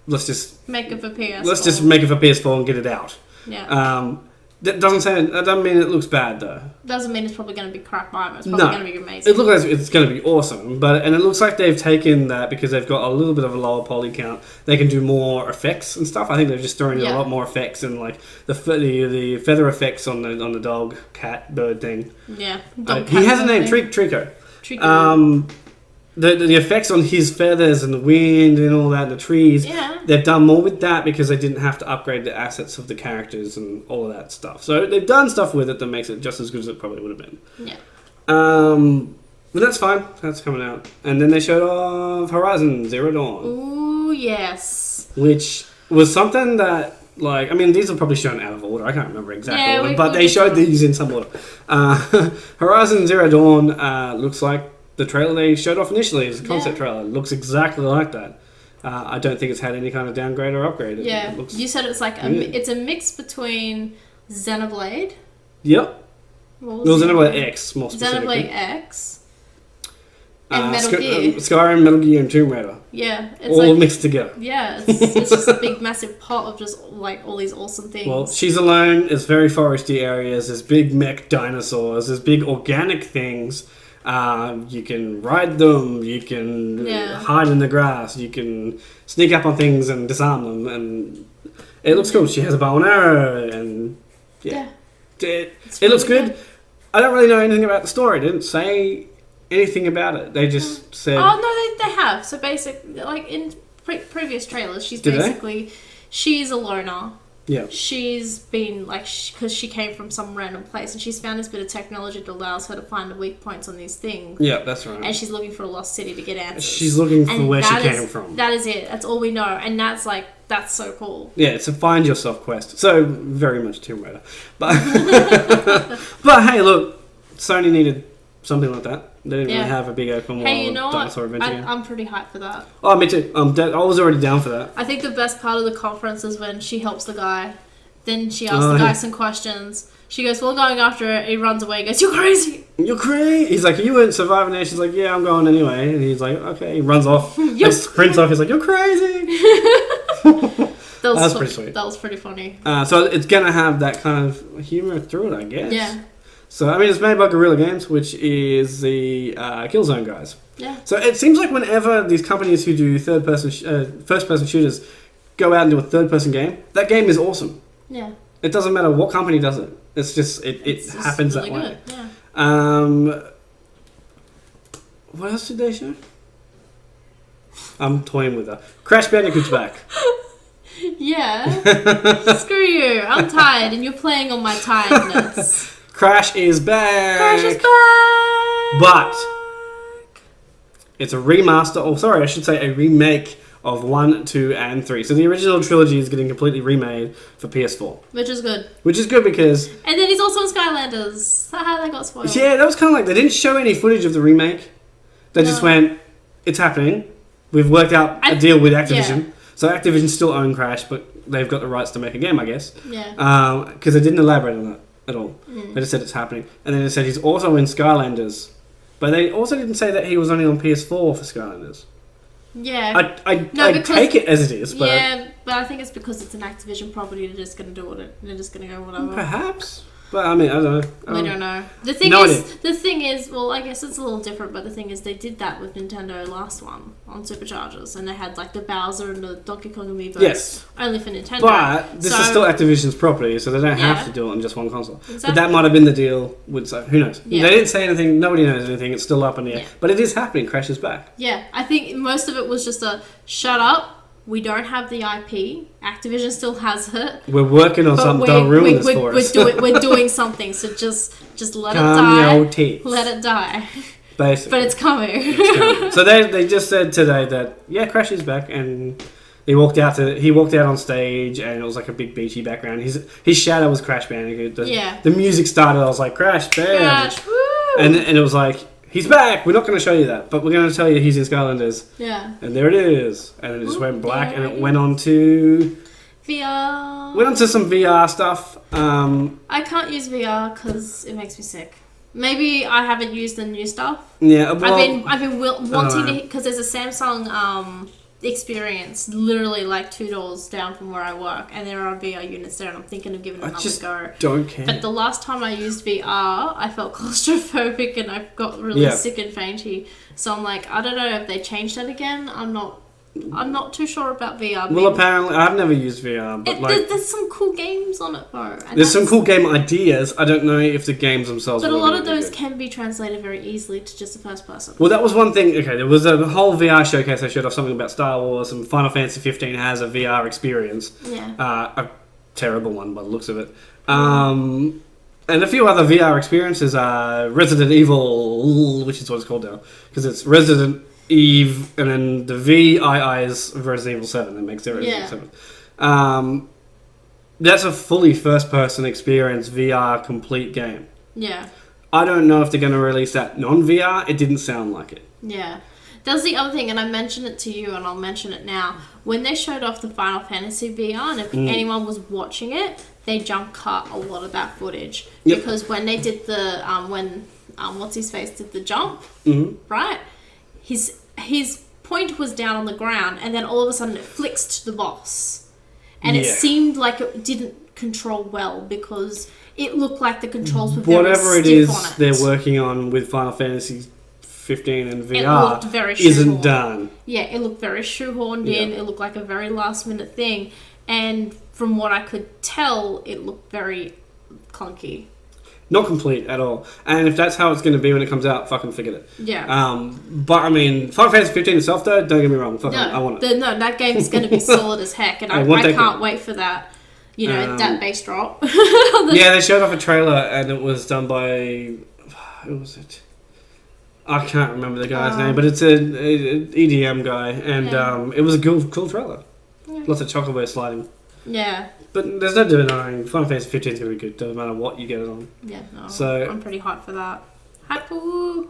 let's just make it for PS4. Let's just make it for PS4 and get it out. Yeah. That doesn't mean it looks bad though. Doesn't mean it's probably going to be crap either. It's probably going to be amazing. It looks like it's going to be awesome, and it looks like they've taken that because they've got a little bit of a lower poly count. They can do more effects and stuff. I think they're just throwing in a lot more effects and like the feather effects on the dog, cat, bird thing. Yeah. He has a name, Trico. The effects on his feathers and the wind and all that, and the trees, they've done more with that because they didn't have to upgrade the assets of the characters and all of that stuff. So they've done stuff with it that makes it just as good as it probably would have been. Yeah. But that's fine. That's coming out. And then they showed off Horizon Zero Dawn. Ooh, yes. Which was something that, like, I mean, these are probably shown out of order. I can't remember exactly order, but they showed these in some order. Horizon Zero Dawn looks like the trailer they showed off initially is a concept trailer. It looks exactly like that. I don't think it's had any kind of downgrade or upgrade. Yeah, you said it's like it's a mix between Xenoblade. Yep. Xenoblade X, more specifically. Xenoblade X. And Metal Gear. Skyrim, Metal Gear, and Tomb Raider. Yeah. It's all mixed together. Yeah, it's just a big, massive pot of just like all these awesome things. Well, she's alone. There's very foresty areas. There's big mech dinosaurs. There's big organic things. You can ride them, you can hide in the grass, you can sneak up on things and disarm them, and it looks cool. She has a bow and arrow, and it looks good. I don't really know anything about the story. They didn't say anything about it. They just said... Oh, no, they have. So basically, like in previous trailers, she's she's a loner. Yeah. She's been, like, because she came from some random place, and she's found this bit of technology that allows her to find the weak points on these things. Yeah, that's right. And she's looking for a lost city to get answers. She's looking for where she came from. That is it. That's all we know. And that's so cool. Yeah, it's a find yourself quest. So, very much Tomb Raider. But, but hey, look, Sony needed something like that. They didn't really have a big open world dinosaur adventure game. I'm pretty hyped for that. Oh, me too. I was already down for that. I think the best part of the conference is when she helps the guy. Then she asks the guy some questions. She goes, well, going after it. He runs away. He goes, you're crazy. You're crazy. He's like, you weren't surviving there. She's like, yeah, I'm going anyway. And he's like, okay. He runs off. He sprints off. He's like, you're crazy. That was pretty sweet. That was pretty funny. So it's going to have that kind of humor through it, I guess. Yeah. So, I mean, it's made by Guerrilla Games, which is the Killzone guys. Yeah. So it seems like whenever these companies who do first-person shooters go out and do a third-person game, that game is awesome. Yeah. It doesn't matter what company does it. It's just, it happens really that way. Good. Yeah. What else did they show? I'm toying with her. Crash Bandicoot's back. Yeah. Screw you. I'm tired and you're playing on my tiredness. Crash is back. Crash is back. But it's a remaster, or sorry, I should say a remake of 1, 2, and 3. So the original trilogy is getting completely remade for PS4. Which is good. Which is good because... And then he's also in Skylanders. Haha, they got spoiled. Yeah, that was kind of like... They didn't show any footage of the remake. They just went, it's happening. We've worked out a deal with Activision. Yeah. So Activision still own Crash, but they've got the rights to make a game, I guess. Yeah. Because they didn't elaborate on that at all. They just said it's happening. And then they said he's also in Skylanders. But they also didn't say that he was only on PS4 for Skylanders. Yeah. I take it as it is, but... Yeah, but I think it's because it's an Activision property, they're just going to do it. They're just going to go whatever. Perhaps. But, I mean, I don't know. We don't know. The thing is, well, I guess it's a little different, but the thing is they did that with Nintendo last one on Superchargers, and they had, like, the Bowser and the Donkey Kong Amiibos only for Nintendo. But this is still Activision's property, so they don't have to do it on just one console. Exactly. But that might have been the deal with... So, who knows? Yeah. They didn't say anything. Nobody knows anything. It's still up in the air. Yeah. But it is happening. Crash is back. Yeah. I think most of it was just a, shut up. We don't have the IP. Activision still has it. We're working on something. Don't ruin this for us. We're doing something. So just let it die. Let it die. Basically. But it's coming. So they just said today that Crash is back, and he walked out on stage, and it was like a big beachy background. His shadow was Crash Bandicoot. The music started. I was like, Crash, bam! Crash, woo! And it was like, he's back! We're not going to show you that, but we're going to tell you he's in Skylanders. Yeah. And there it is. And it just went black, and it went on to... VR. Went on to some VR stuff. I can't use VR because it makes me sick. Maybe I haven't used the new stuff. Yeah, well... I've been wanting to... Because there's a Samsung... experience literally like 2 doors down from where I work, and there are VR units there, and I'm thinking of giving it another go. Don't care. But the last time I used VR, I felt claustrophobic and I got really sick and fainty. So I'm like, I don't know if they changed that again. I'm not too sure about VR. Well, apparently, I've never used VR, but there's some cool games on it though. There's some cool game ideas. I don't know if the games themselves. But a lot of those can be translated very easily to just the first person. Well, that was one thing. Okay, there was a whole VR showcase. They showed off something about Star Wars, and Final Fantasy 15 has a VR experience. Yeah. A terrible one by the looks of it. And a few other VR experiences are Resident Evil, which is what it's called now, because it's Resident Eve, and then the VII is Resident Evil 7. That makes it Resident Evil 7. That's a fully first-person experience VR complete game. Yeah. I don't know if they're going to release that non-VR. It didn't sound like it. Yeah. That's the other thing, and I mentioned it to you, and I'll mention it now. When they showed off the Final Fantasy VR, and if anyone was watching it, they jump cut a lot of that footage. Yep. Because when they did the, what's-his-face did the jump, right? His point was down on the ground, and then all of a sudden it flicks to the boss. And it seemed like it didn't control well, because it looked like the controls were very stiff on it. Whatever it is they're working on with Final Fantasy 15 and VR isn't done. Yeah, it looked very shoehorned in. It looked like a very last minute thing. And from what I could tell, it looked very clunky. Not complete at all. And if that's how it's going to be when it comes out, fucking forget it. Yeah. But I mean, Final Fantasy 15 itself though, don't get me wrong. I want it. No, that game is going to be solid as heck. And I can't wait for that. You know, that bass drop. Yeah, they showed off a trailer and it was done by... Who was it? I can't remember the guy's name, but it's an EDM guy. And it was a cool trailer. Yeah. Lots of chocolate sliding. Yeah. But there's no denying Final Fantasy 15 is going to be good. Doesn't matter what you get it on. Yeah, no. So I'm pretty hyped for that. Hype-oo!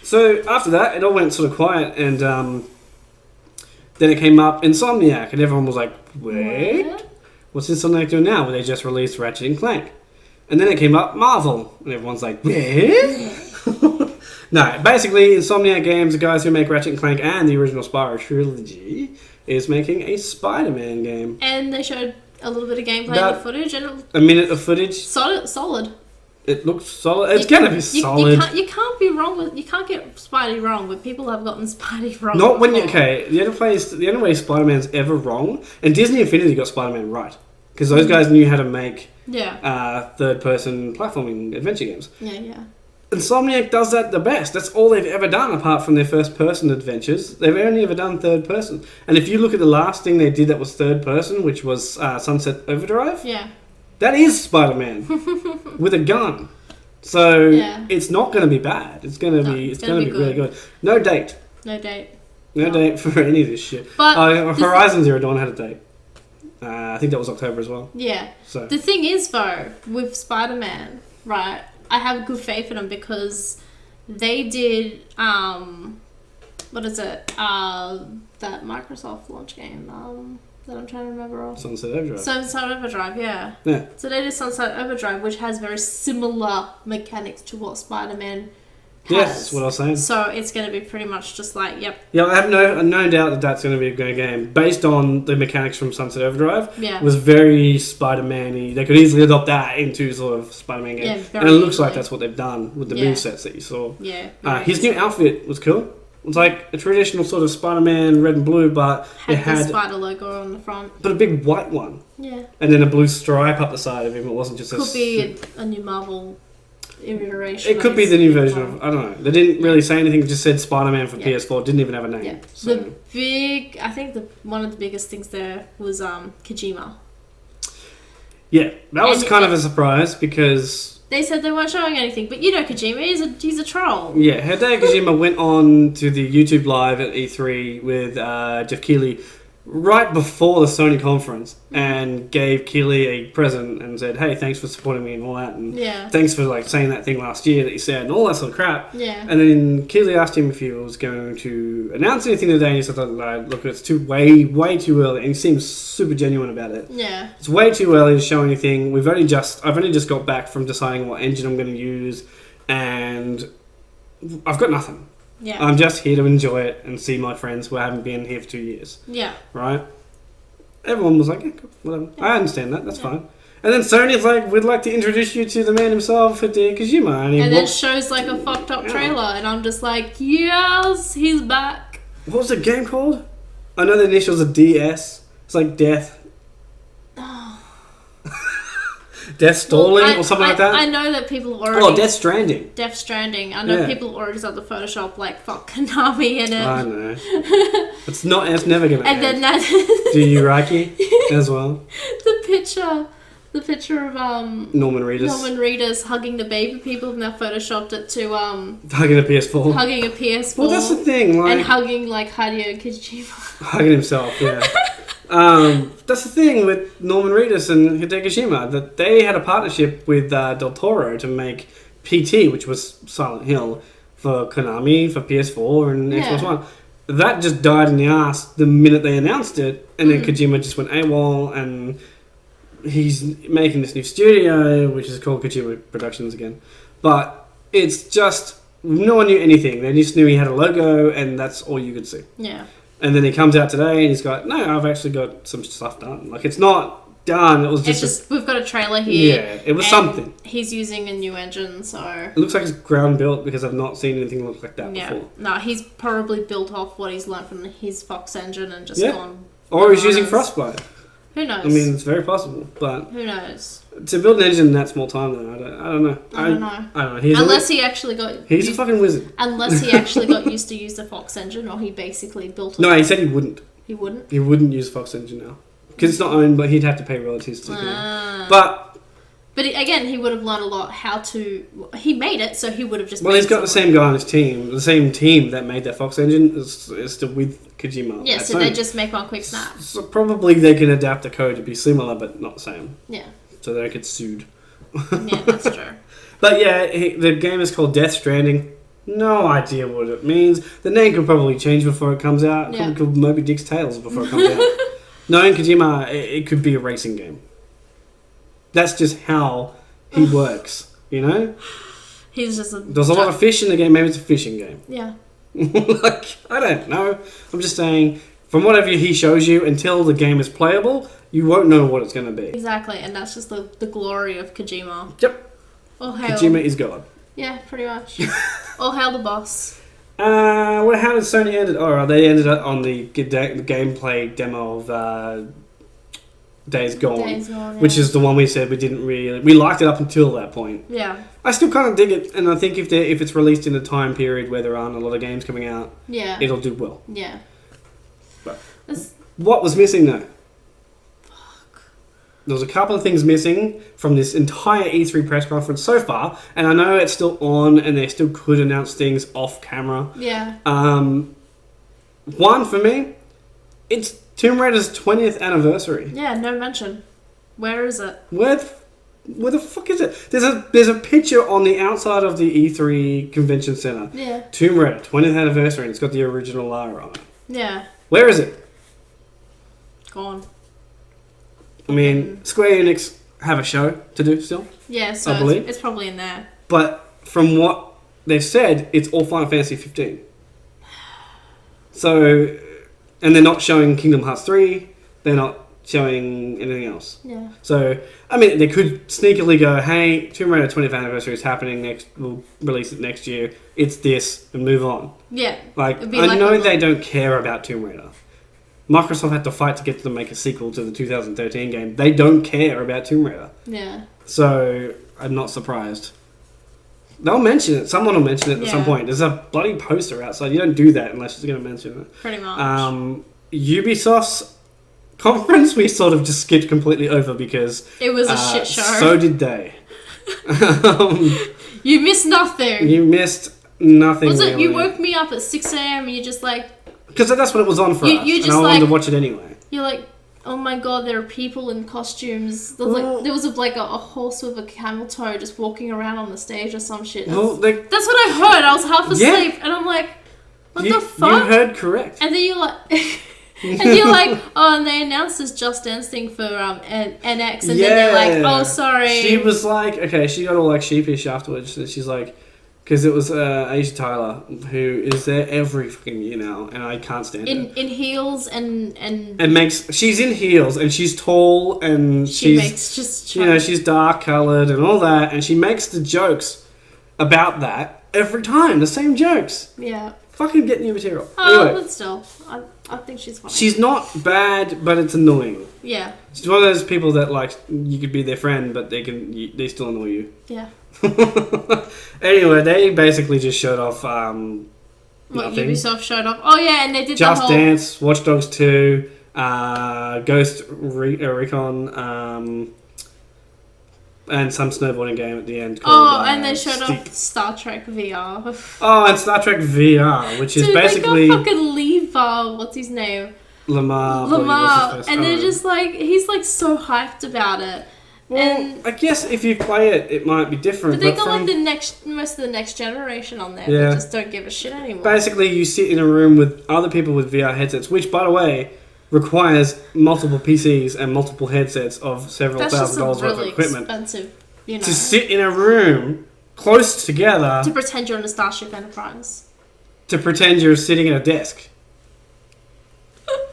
So after that, it all went sort of quiet, and then it came up Insomniac, and everyone was like, "Wait, what's Insomniac doing now?" Well, they just released Ratchet and Clank, and then it came up Marvel, and everyone's like, "Wait." No, basically, Insomniac Games, the guys who make Ratchet and Clank and the original Spyro trilogy, is making a Spider-Man game. And they showed a little bit of gameplay and footage, and a minute of footage. Solid. It looks solid. It's gonna be solid. You can't be wrong with. You can't get Spidey wrong, but people have gotten Spidey wrong. Not when the only way Spider-Man's ever wrong, and Disney Infinity got Spider-Man right, because those guys knew how to make third-person platforming adventure games. Yeah. Insomniac does that the best. That's all they've ever done, apart from their first-person adventures. They've only ever done third-person. And if you look at the last thing they did that was third-person, which was Sunset Overdrive, Yeah. that is Spider-Man with a gun. So it's not going to be bad. It's going to be really good. No date. No date. No date for any of this shit. But Horizon Zero Dawn had a date. I think that was October as well. Yeah. So the thing is, though, with Spider-Man, right? I have good faith in them because they did what is it? That Microsoft launch game that I'm trying to remember of. Sunset Overdrive. Sunset Overdrive, yeah. Yeah. So they did Sunset Overdrive, which has very similar mechanics to what Spider-Man has. Yes, that's what I was saying. So it's going to be pretty much just like, yep. Yeah, I have no doubt that that's going to be a good game. Based on the mechanics from Sunset Overdrive, Yeah. it was very Spider-Man-y. They could easily adopt that into sort of Spider-Man game. Yeah, and very it looks easily. like that's what they've done with the Yeah. movesets that you saw. Yeah. very His new easily. outfit was cool. It was like a traditional sort of Spider-Man red and blue, but it Had the had spider logo on the front. but a big white one. Yeah. And then a blue stripe up the side of him. It wasn't just Could be a new Marvel iteration. It could be the new version of... I don't know. They didn't really say anything. It just said Spider-Man for Yeah. PS4. Didn't even have a name. Yeah. So. I think one of the biggest things there was Kojima. Yeah, that was And kind of a surprise because... They said they weren't showing anything, but you know Kojima, he's a troll. Yeah, Hideo Kojima went on to the YouTube Live at E3 with Jeff Keighley right before the Sony conference and gave Keighley a present and said, hey, thanks for supporting me and all that, and Yeah. thanks for like saying that thing last year that you said and all that sort of crap. Yeah. And then Keighley asked him if he was going to announce anything today, and he said, look, it's way too early, and he seems super genuine about it. Yeah. It's way too early to show anything. I've only just got back from deciding what engine I'm going to use, and I've got nothing. Yeah. I'm just here to enjoy it and see my friends who haven't been here for 2 years. Yeah. Right? Everyone was like, yeah, cool, whatever. I understand that. That's fine. And then Sony's like, we'd like to introduce you to the man himself, Hideo Kojima. And then shows like a fucked up trailer, and I'm just like, yes, he's back. What was the game called? I know the initials are DS. It's like Death. Death Stalling or something like that? I know that people already... Death Stranding. Death Stranding. I know Yeah. people already start to Photoshop like fuck Konami in it. I know. It's never going to And end. then that... Do you Reiki as well? The picture of Norman Reedus. Norman Reedus hugging the baby people, and they photoshopped it to Hugging a PS4. hugging a PS4. Well, that's the thing. Like, and hugging like Hideo Kojima. hugging himself, yeah. That's the thing with Norman Reedus and Hideo Kojima, that they had a partnership with Del Toro to make PT, which was Silent Hill, for Konami, for PS4 and Xbox One. That just died in the ass the minute they announced it, and then Kojima just went AWOL, and he's making this new studio, which is called Kojima Productions again. But it's just, no one knew anything. They just knew he had a logo, and that's all you could see. Yeah. And then he comes out today and he's got, no, I've actually got some stuff done. Like, it's not done. It was just... we've got a trailer here. Yeah, it was and something. He's using a new engine, so... It looks like it's ground built because I've not seen anything look like that before. No, he's probably built off what he's learned from his Fox engine and just gone... Or he's using bananas. Frostbite. Who knows? I mean, it's very possible, but... Who knows? To build an engine in that small time, though, I don't know. I don't know. I don't know. Unless he actually got... He's a fucking wizard. Unless he actually got used to use the Fox engine, or he basically built it. No, he said he wouldn't. He wouldn't? He wouldn't use Fox engine now. Because it's not owned, but he'd have to pay royalties to do it. But again, he would have learned a lot how to... He made it, so he would have just... Well, he's got the same guy on his team. The same team that made that Fox engine is still with Kojima. Yeah, so they just make one quick snap. So probably they can adapt the code to be similar, but not the same. Yeah. So they don't get sued. Yeah, that's true. But yeah, the game is called Death Stranding. No idea what it means. The name could probably change before it comes out. It Yeah. could be called Moby Dick's Tales before it comes out. Knowing Kojima, it could be a racing game. That's just how he works, you know? He's just a... There's a lot of fish in the game. Maybe it's a fishing game. Yeah. Like, I don't know. I'm just saying, from whatever he shows you, until the game is playable, you won't know what it's going to be. Exactly, and that's just the glory of Kojima. Yep. All hail. Kojima is God. Yeah, pretty much. All hail the boss. Well, how did Sony end it? Oh, they ended up on the gameplay demo of Days Gone, Yeah. which is the one we said we liked it up until that point. Yeah. I still kind of dig it, and I think if it's released in a time period where there aren't a lot of games coming out, it'll do well. Yeah. But what was missing though? There was a couple of things missing from this entire E3 press conference so far, and I know it's still on, and they still could announce things off camera. Yeah. One for me, it's Tomb Raider's 20th anniversary. Yeah, no mention. Where is it? Where the fuck is it? There's a picture on the outside of the E3 convention center. Yeah. Tomb Raider 20th anniversary, and it's got the original Lara on it. Yeah. Where is it? Gone. I mean, Square Enix have a show to do still. Yeah, so I believe. it's probably in there. But from what they've said, it's all Final Fantasy 15. So, and they're not showing Kingdom Hearts 3. They're not showing anything else. Yeah. So, I mean, they could sneakily go, hey, Tomb Raider 20th anniversary is happening next. We'll release it next year. It's this, and move on. Yeah. Like, I know they don't care about Tomb Raider. Microsoft had to fight to get them to make a sequel to the 2013 game. They don't care about Tomb Raider. Yeah. So, I'm not surprised. They'll mention it. Someone will mention it at some point. There's a bloody poster outside. You don't do that unless you're going to mention it. Pretty much. Ubisoft's conference, we sort of just skipped completely over because... It was a shit show. So did they. You missed nothing. You missed nothing, Was it really. you woke me up at 6 a.m. and you're just like... Because that's what it was on for us, you just and I wanted to watch it anyway. You're like, oh my god, there are people in costumes. There was a horse with a camel toe just walking around on the stage or some shit. That's what I heard. I was half asleep, and I'm like, what the fuck? You heard correct. And then you're like... and you're like, oh, and they announced this Just Dance thing for NX, and then they're like, oh, sorry. She was like, okay, she got all like sheepish afterwards. And she's like, because it was Asia Tyler, who is there every fucking year now, and I can't stand it. In heels and she's in heels, and she's tall, and she's dark coloured and all that, and she makes the jokes about that every time, the same jokes. Yeah. Fucking get new material. Oh, anyway, but still, I think she's fine. She's not bad, but it's annoying. Yeah. She's one of those people that like you could be their friend, but they still annoy you. Yeah. Anyway, they basically just showed off. What Ubisoft showed off? Oh yeah, and they did Just the whole... Dance, Watch Dogs 2, Ghost Recon, and some snowboarding game at the end called. And they showed off Star Trek VR. Oh, and Star Trek VR, which is basically. They got fucking Levi, what's his name? Lamar, and they're just like he's like so hyped about it. Well, and I guess if you play it, it might be different. But they got like most of the next generation on there. Yeah. They just don't give a shit anymore. Basically, you sit in a room with other people with VR headsets, which, by the way, requires multiple PCs and multiple headsets of several $1,000 worth of equipment. Expensive, you know. To sit in a room close together. To pretend you're on a Starship Enterprise. To pretend you're sitting at a desk.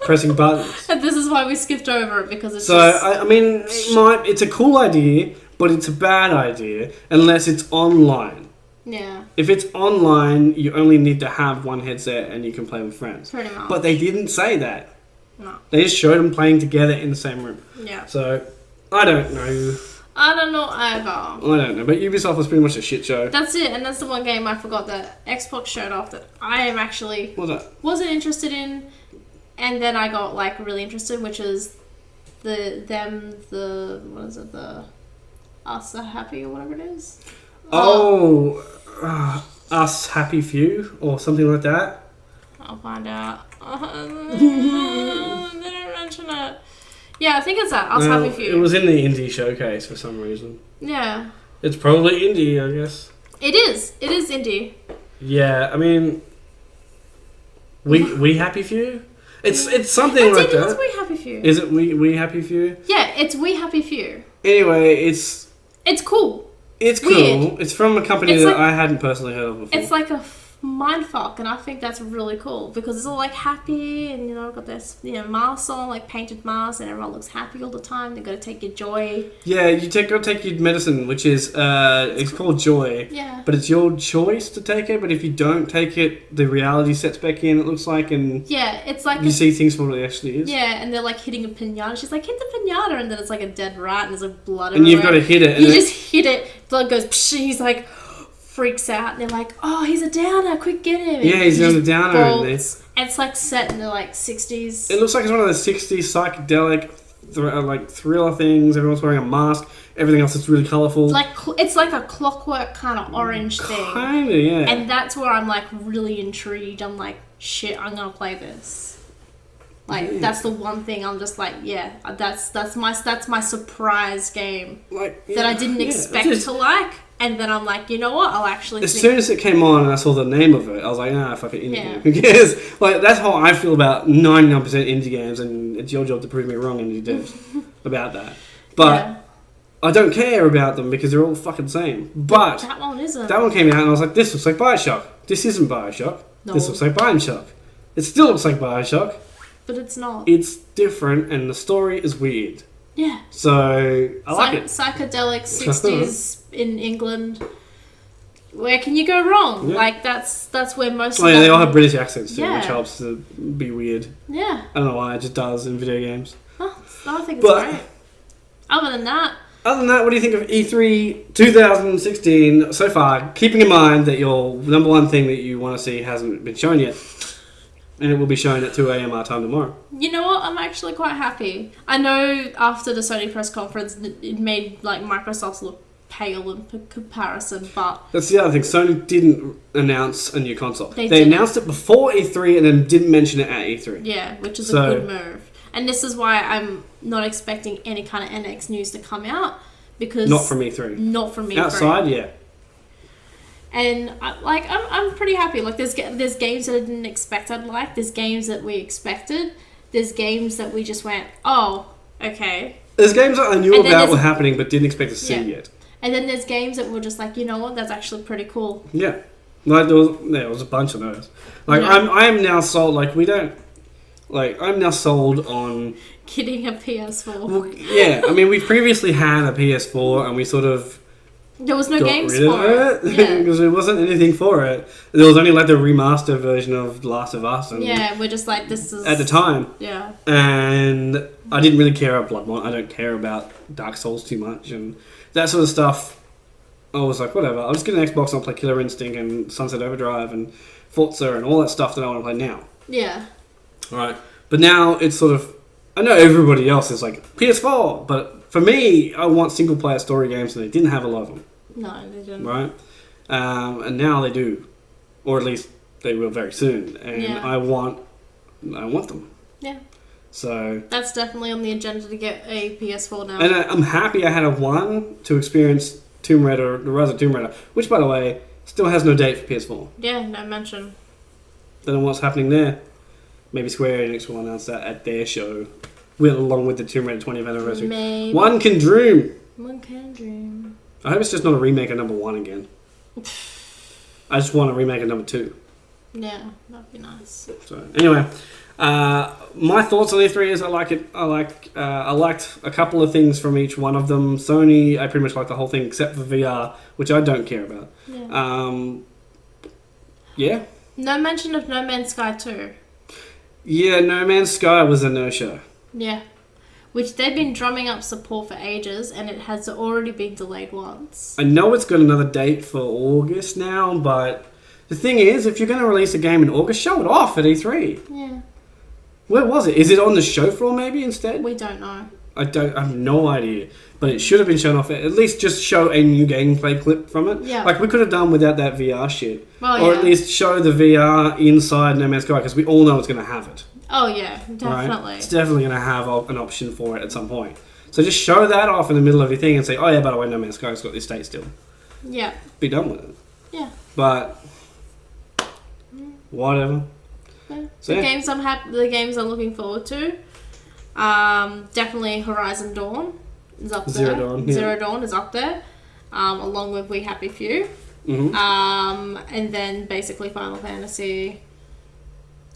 Pressing buttons. And this is why we skipped over it, because it's I mean, it's a cool idea, but it's a bad idea unless it's online. Yeah. If it's online, you only need to have one headset and you can play with friends. Pretty much. But they didn't say that. No. They just showed them playing together in the same room. Yeah. So, I don't know. I don't know either. I don't know, but Ubisoft was pretty much a shit show. That's it, and that's the one game I forgot that Xbox showed off that I am actually... wasn't interested in... And then I got like really interested, which is the Us Are Happy or whatever it is. Us Happy Few or something like that. I'll find out. They didn't mention it. Yeah, I think it's that Us Happy Few. It was in the indie showcase for some reason. Yeah. It's probably indie, I guess. It is. It is indie. Yeah, I mean, we Happy Few. It's something like that. It's We Happy Few. Is it We Happy Few? Yeah, it's We Happy Few. Anyway, it's cool. It's cool. Weird. It's from a company that I hadn't personally heard of before. It's like mindfuck, and I think that's really cool because it's all like happy, and got this masks on, like painted masks, and everyone looks happy all the time. They've got to take your joy. Yeah, you got to take your medicine, which is it's called joy. Yeah. But it's your choice to take it. But if you don't take it, the reality sets back in. It looks like, and yeah, it's like you see things for what it actually is. Yeah, and they're like hitting a pinata. She's like, hit the pinata, and then it's like a dead rat, and there's like blood. And you've got to hit it. You just hit it. Blood goes. Psh, and he's like. Freaks out, and they're like, "Oh, he's a downer! Quick, get him!" Yeah, he's on a downer. And it's like set in the like 60s. It looks like it's one of those 60s psychedelic, like thriller things. Everyone's wearing a mask. Everything else is really colourful. It's like a clockwork kind of orange thing. Kinda, yeah. And that's where I'm like really intrigued. I'm like, shit, I'm gonna play this. Like that's the one thing I'm just like, yeah, that's my surprise game that I didn't expect to like. And then I'm like, you know what? I'll actually. As soon as it came on and I saw the name of it, I was like, fuck it, indie game. Who cares? Like, that's how I feel about 99% indie games, and it's your job to prove me wrong, indie devs, about that. But I don't care about them because they're all fucking the same. But that one isn't. That one came out and I was like, this looks like Bioshock. This isn't Bioshock. No. This looks like Bioshock. It still looks like Bioshock. But it's not. It's different, and the story is weird. Yeah. So I like it. Psychedelic 60s in England. Where can you go wrong? Yeah. Like that's where most. Oh yeah, they all have British accents too, which helps to be weird. Yeah. I don't know why, it just does in video games. Oh, I think it's great. Other than that, what do you think of E3 2016 so far? Keeping in mind that your number one thing that you want to see hasn't been shown yet. And it will be shown at 2 a.m. our time tomorrow. You know what? I'm actually quite happy. I know after the Sony press conference, it made like Microsoft look pale in comparison, but... That's the other thing. Sony didn't announce a new console. They announced it before E3 and then didn't mention it at E3. Yeah, which is a good move. And this is why I'm not expecting any kind of NX news to come out, because... Not from E3. Not from E3. Outside, yeah. And I'm pretty happy. Like there's games that I didn't expect I'd like. There's games that we expected. There's games that we just went, oh, okay. There's games that I knew about were happening but didn't expect to see yet. And then there's games that were just like, you know what, that's actually pretty cool. Yeah, like there was a bunch of those. Like I am now sold. Like we don't. Like I'm now sold on getting a PS4. Well, yeah, I mean we've previously had a PS4 and we sort of. There was no games for it. Because there wasn't anything for it. There was only like the remaster version of Last of Us. And we're just like, this is... At the time. Yeah. And I didn't really care about Bloodborne. I don't care about Dark Souls too much. And that sort of stuff, I was like, whatever. I'll just get an Xbox and I'll play Killer Instinct and Sunset Overdrive and Forza and all that stuff that I want to play now. Yeah. Right. But now it's sort of... I know everybody else is like, PS4, but for me, I want single-player story games and they didn't have a lot of them. No, they didn't. Right? And now they do. Or at least they will very soon. And I want them. Yeah. So... That's definitely on the agenda to get a PS4 now. And I'm happy I had a one to experience Tomb Raider, the Rise of Tomb Raider, which, by the way, still has no date for PS4. Yeah, no mention. Don't know what's happening there. Maybe Square Enix will announce that at their show, along with the Tomb Raider 20th anniversary. Maybe. One can dream. One can dream. I hope it's just not a remake of number 1 again. I just want a remake of number 2. Yeah, that'd be nice. So anyway, my thoughts on E3 is I like it. I liked a couple of things from each one of them. Sony, I pretty much like the whole thing except for VR, which I don't care about. Yeah. No mention of No Man's Sky 2. Yeah, No Man's Sky was a no-show. Yeah. Which they've been drumming up support for ages, and it has already been delayed once. I know it's got another date for August now, but the thing is, if you're going to release a game in August, show it off at E3. Yeah. Where was it? Is it on the show floor maybe instead? We don't know. I have no idea. But it should have been shown off. At least just show a new gameplay clip from it. Yeah. Like we could have done without that VR shit. Well, or at least show the VR inside No Man's Sky, because we all know it's going to have it. Oh yeah, definitely. Right? It's definitely going to have an option for it at some point. So just show that off in the middle of your thing and say, oh yeah, by the way, No Man's Sky's got this date still. Yeah. Be done with it. Yeah. But whatever. Yeah. So, the games I'm looking forward to. Definitely Horizon Dawn is up there. Zero Dawn. Yeah. Zero Dawn is up there. Along with We Happy Few. Mm-hmm. And then basically Final Fantasy.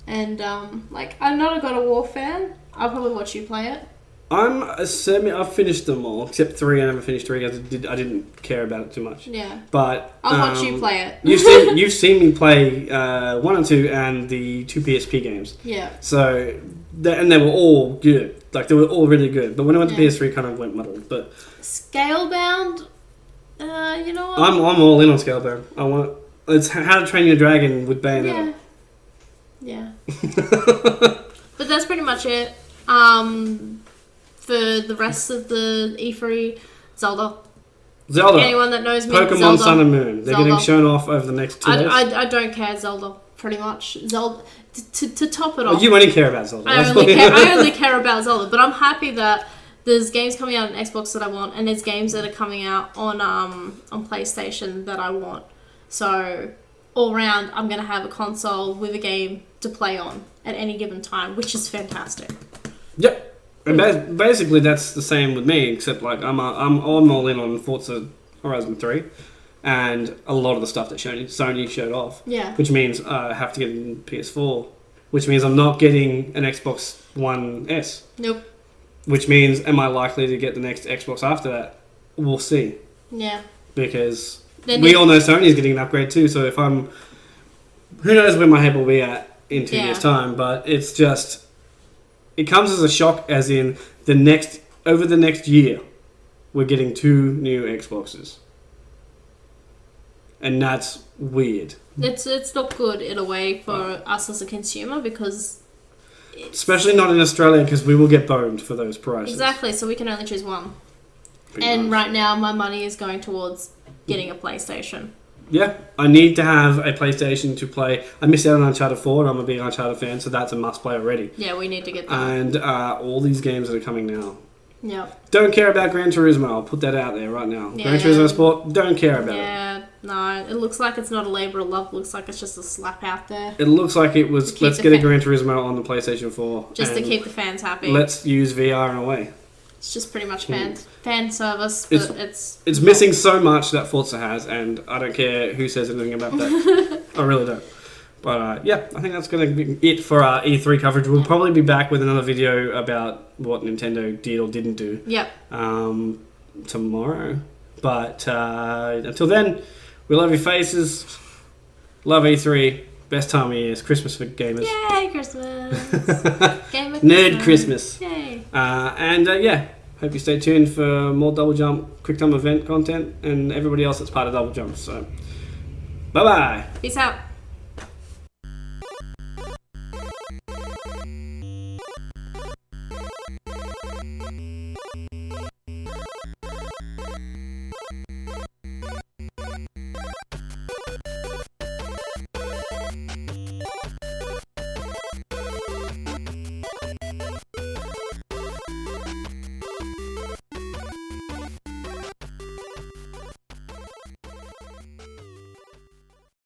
And I'm not a God of War fan. I'll probably watch you play it. I've finished them all except 3. I never finished 3 because I didn't care about it too much. Yeah. But I'll watch you play it. you've seen me play 1 and 2 and the 2 PSP games. Yeah. So and they were all good. Like they were all really good. But when I went to PS3, kind of went muddled. But Scalebound, you know what? I'm all in on Scalebound. It's How to Train Your Dragon with Bayonetta. Yeah. But that's pretty much it. For the rest of the E3, Zelda. Anyone that knows me, Pokemon Zelda. Sun and Moon. They're getting shown off over the next 2 days. I don't care, Zelda. Pretty much, Zelda. To top it off. You only care about Zelda. I only care about Zelda. But I'm happy that there's games coming out on Xbox that I want, and there's games that are coming out on PlayStation that I want. So all round, I'm gonna have a console with a game to play on at any given time, which is fantastic. Yep. And basically, that's the same with me, except like I'm all in on Forza Horizon 3, and a lot of the stuff that Sony showed off. Yeah. Which means I have to get in PS4, which means I'm not getting an Xbox One S. Nope. Which means, am I likely to get the next Xbox after that? We'll see. Yeah. Because we all know Sony's getting an upgrade too. So if who knows where my head will be at in 2 years' time? But it's just. It comes as a shock, as in over the next year, we're getting 2 new Xboxes, and that's weird. It's not good in a way for us as a consumer because, especially not in Australia, because we will get boned for those prices. Exactly, so we can only choose one. Pretty much. Right now, my money is going towards getting a PlayStation. Yeah, I need to have a PlayStation to play. I missed out on Uncharted 4, and I'm a big Uncharted fan, so that's a must-play already. Yeah, we need to get that. And all these games that are coming now. Yeah. Don't care about Gran Turismo. I'll put that out there right now. Yeah. Gran Turismo Sport, don't care about it. Yeah, no. It looks like it's not a labour of love. It looks like it's just a slap out there. It looks like it was, let's get a Gran Turismo on the PlayStation 4. Just to keep the fans happy. Let's use VR in a way. It's just pretty much fan service, but it's missing so much that Forza has, and I don't care who says anything about that. I really don't. But yeah, I think that's going to be it for our E3 coverage. We'll probably be back with another video about what Nintendo did or didn't do. Yep. Tomorrow. But until then, we love your faces. Love E3. Best time of year. It's Christmas for gamers. Yay, Christmas. Gamer Nerd Christmas. Yay. Yeah, hope you stay tuned for more Double Jump Quick Time event content and everybody else that's part of Double Jump. So, bye-bye. Peace out.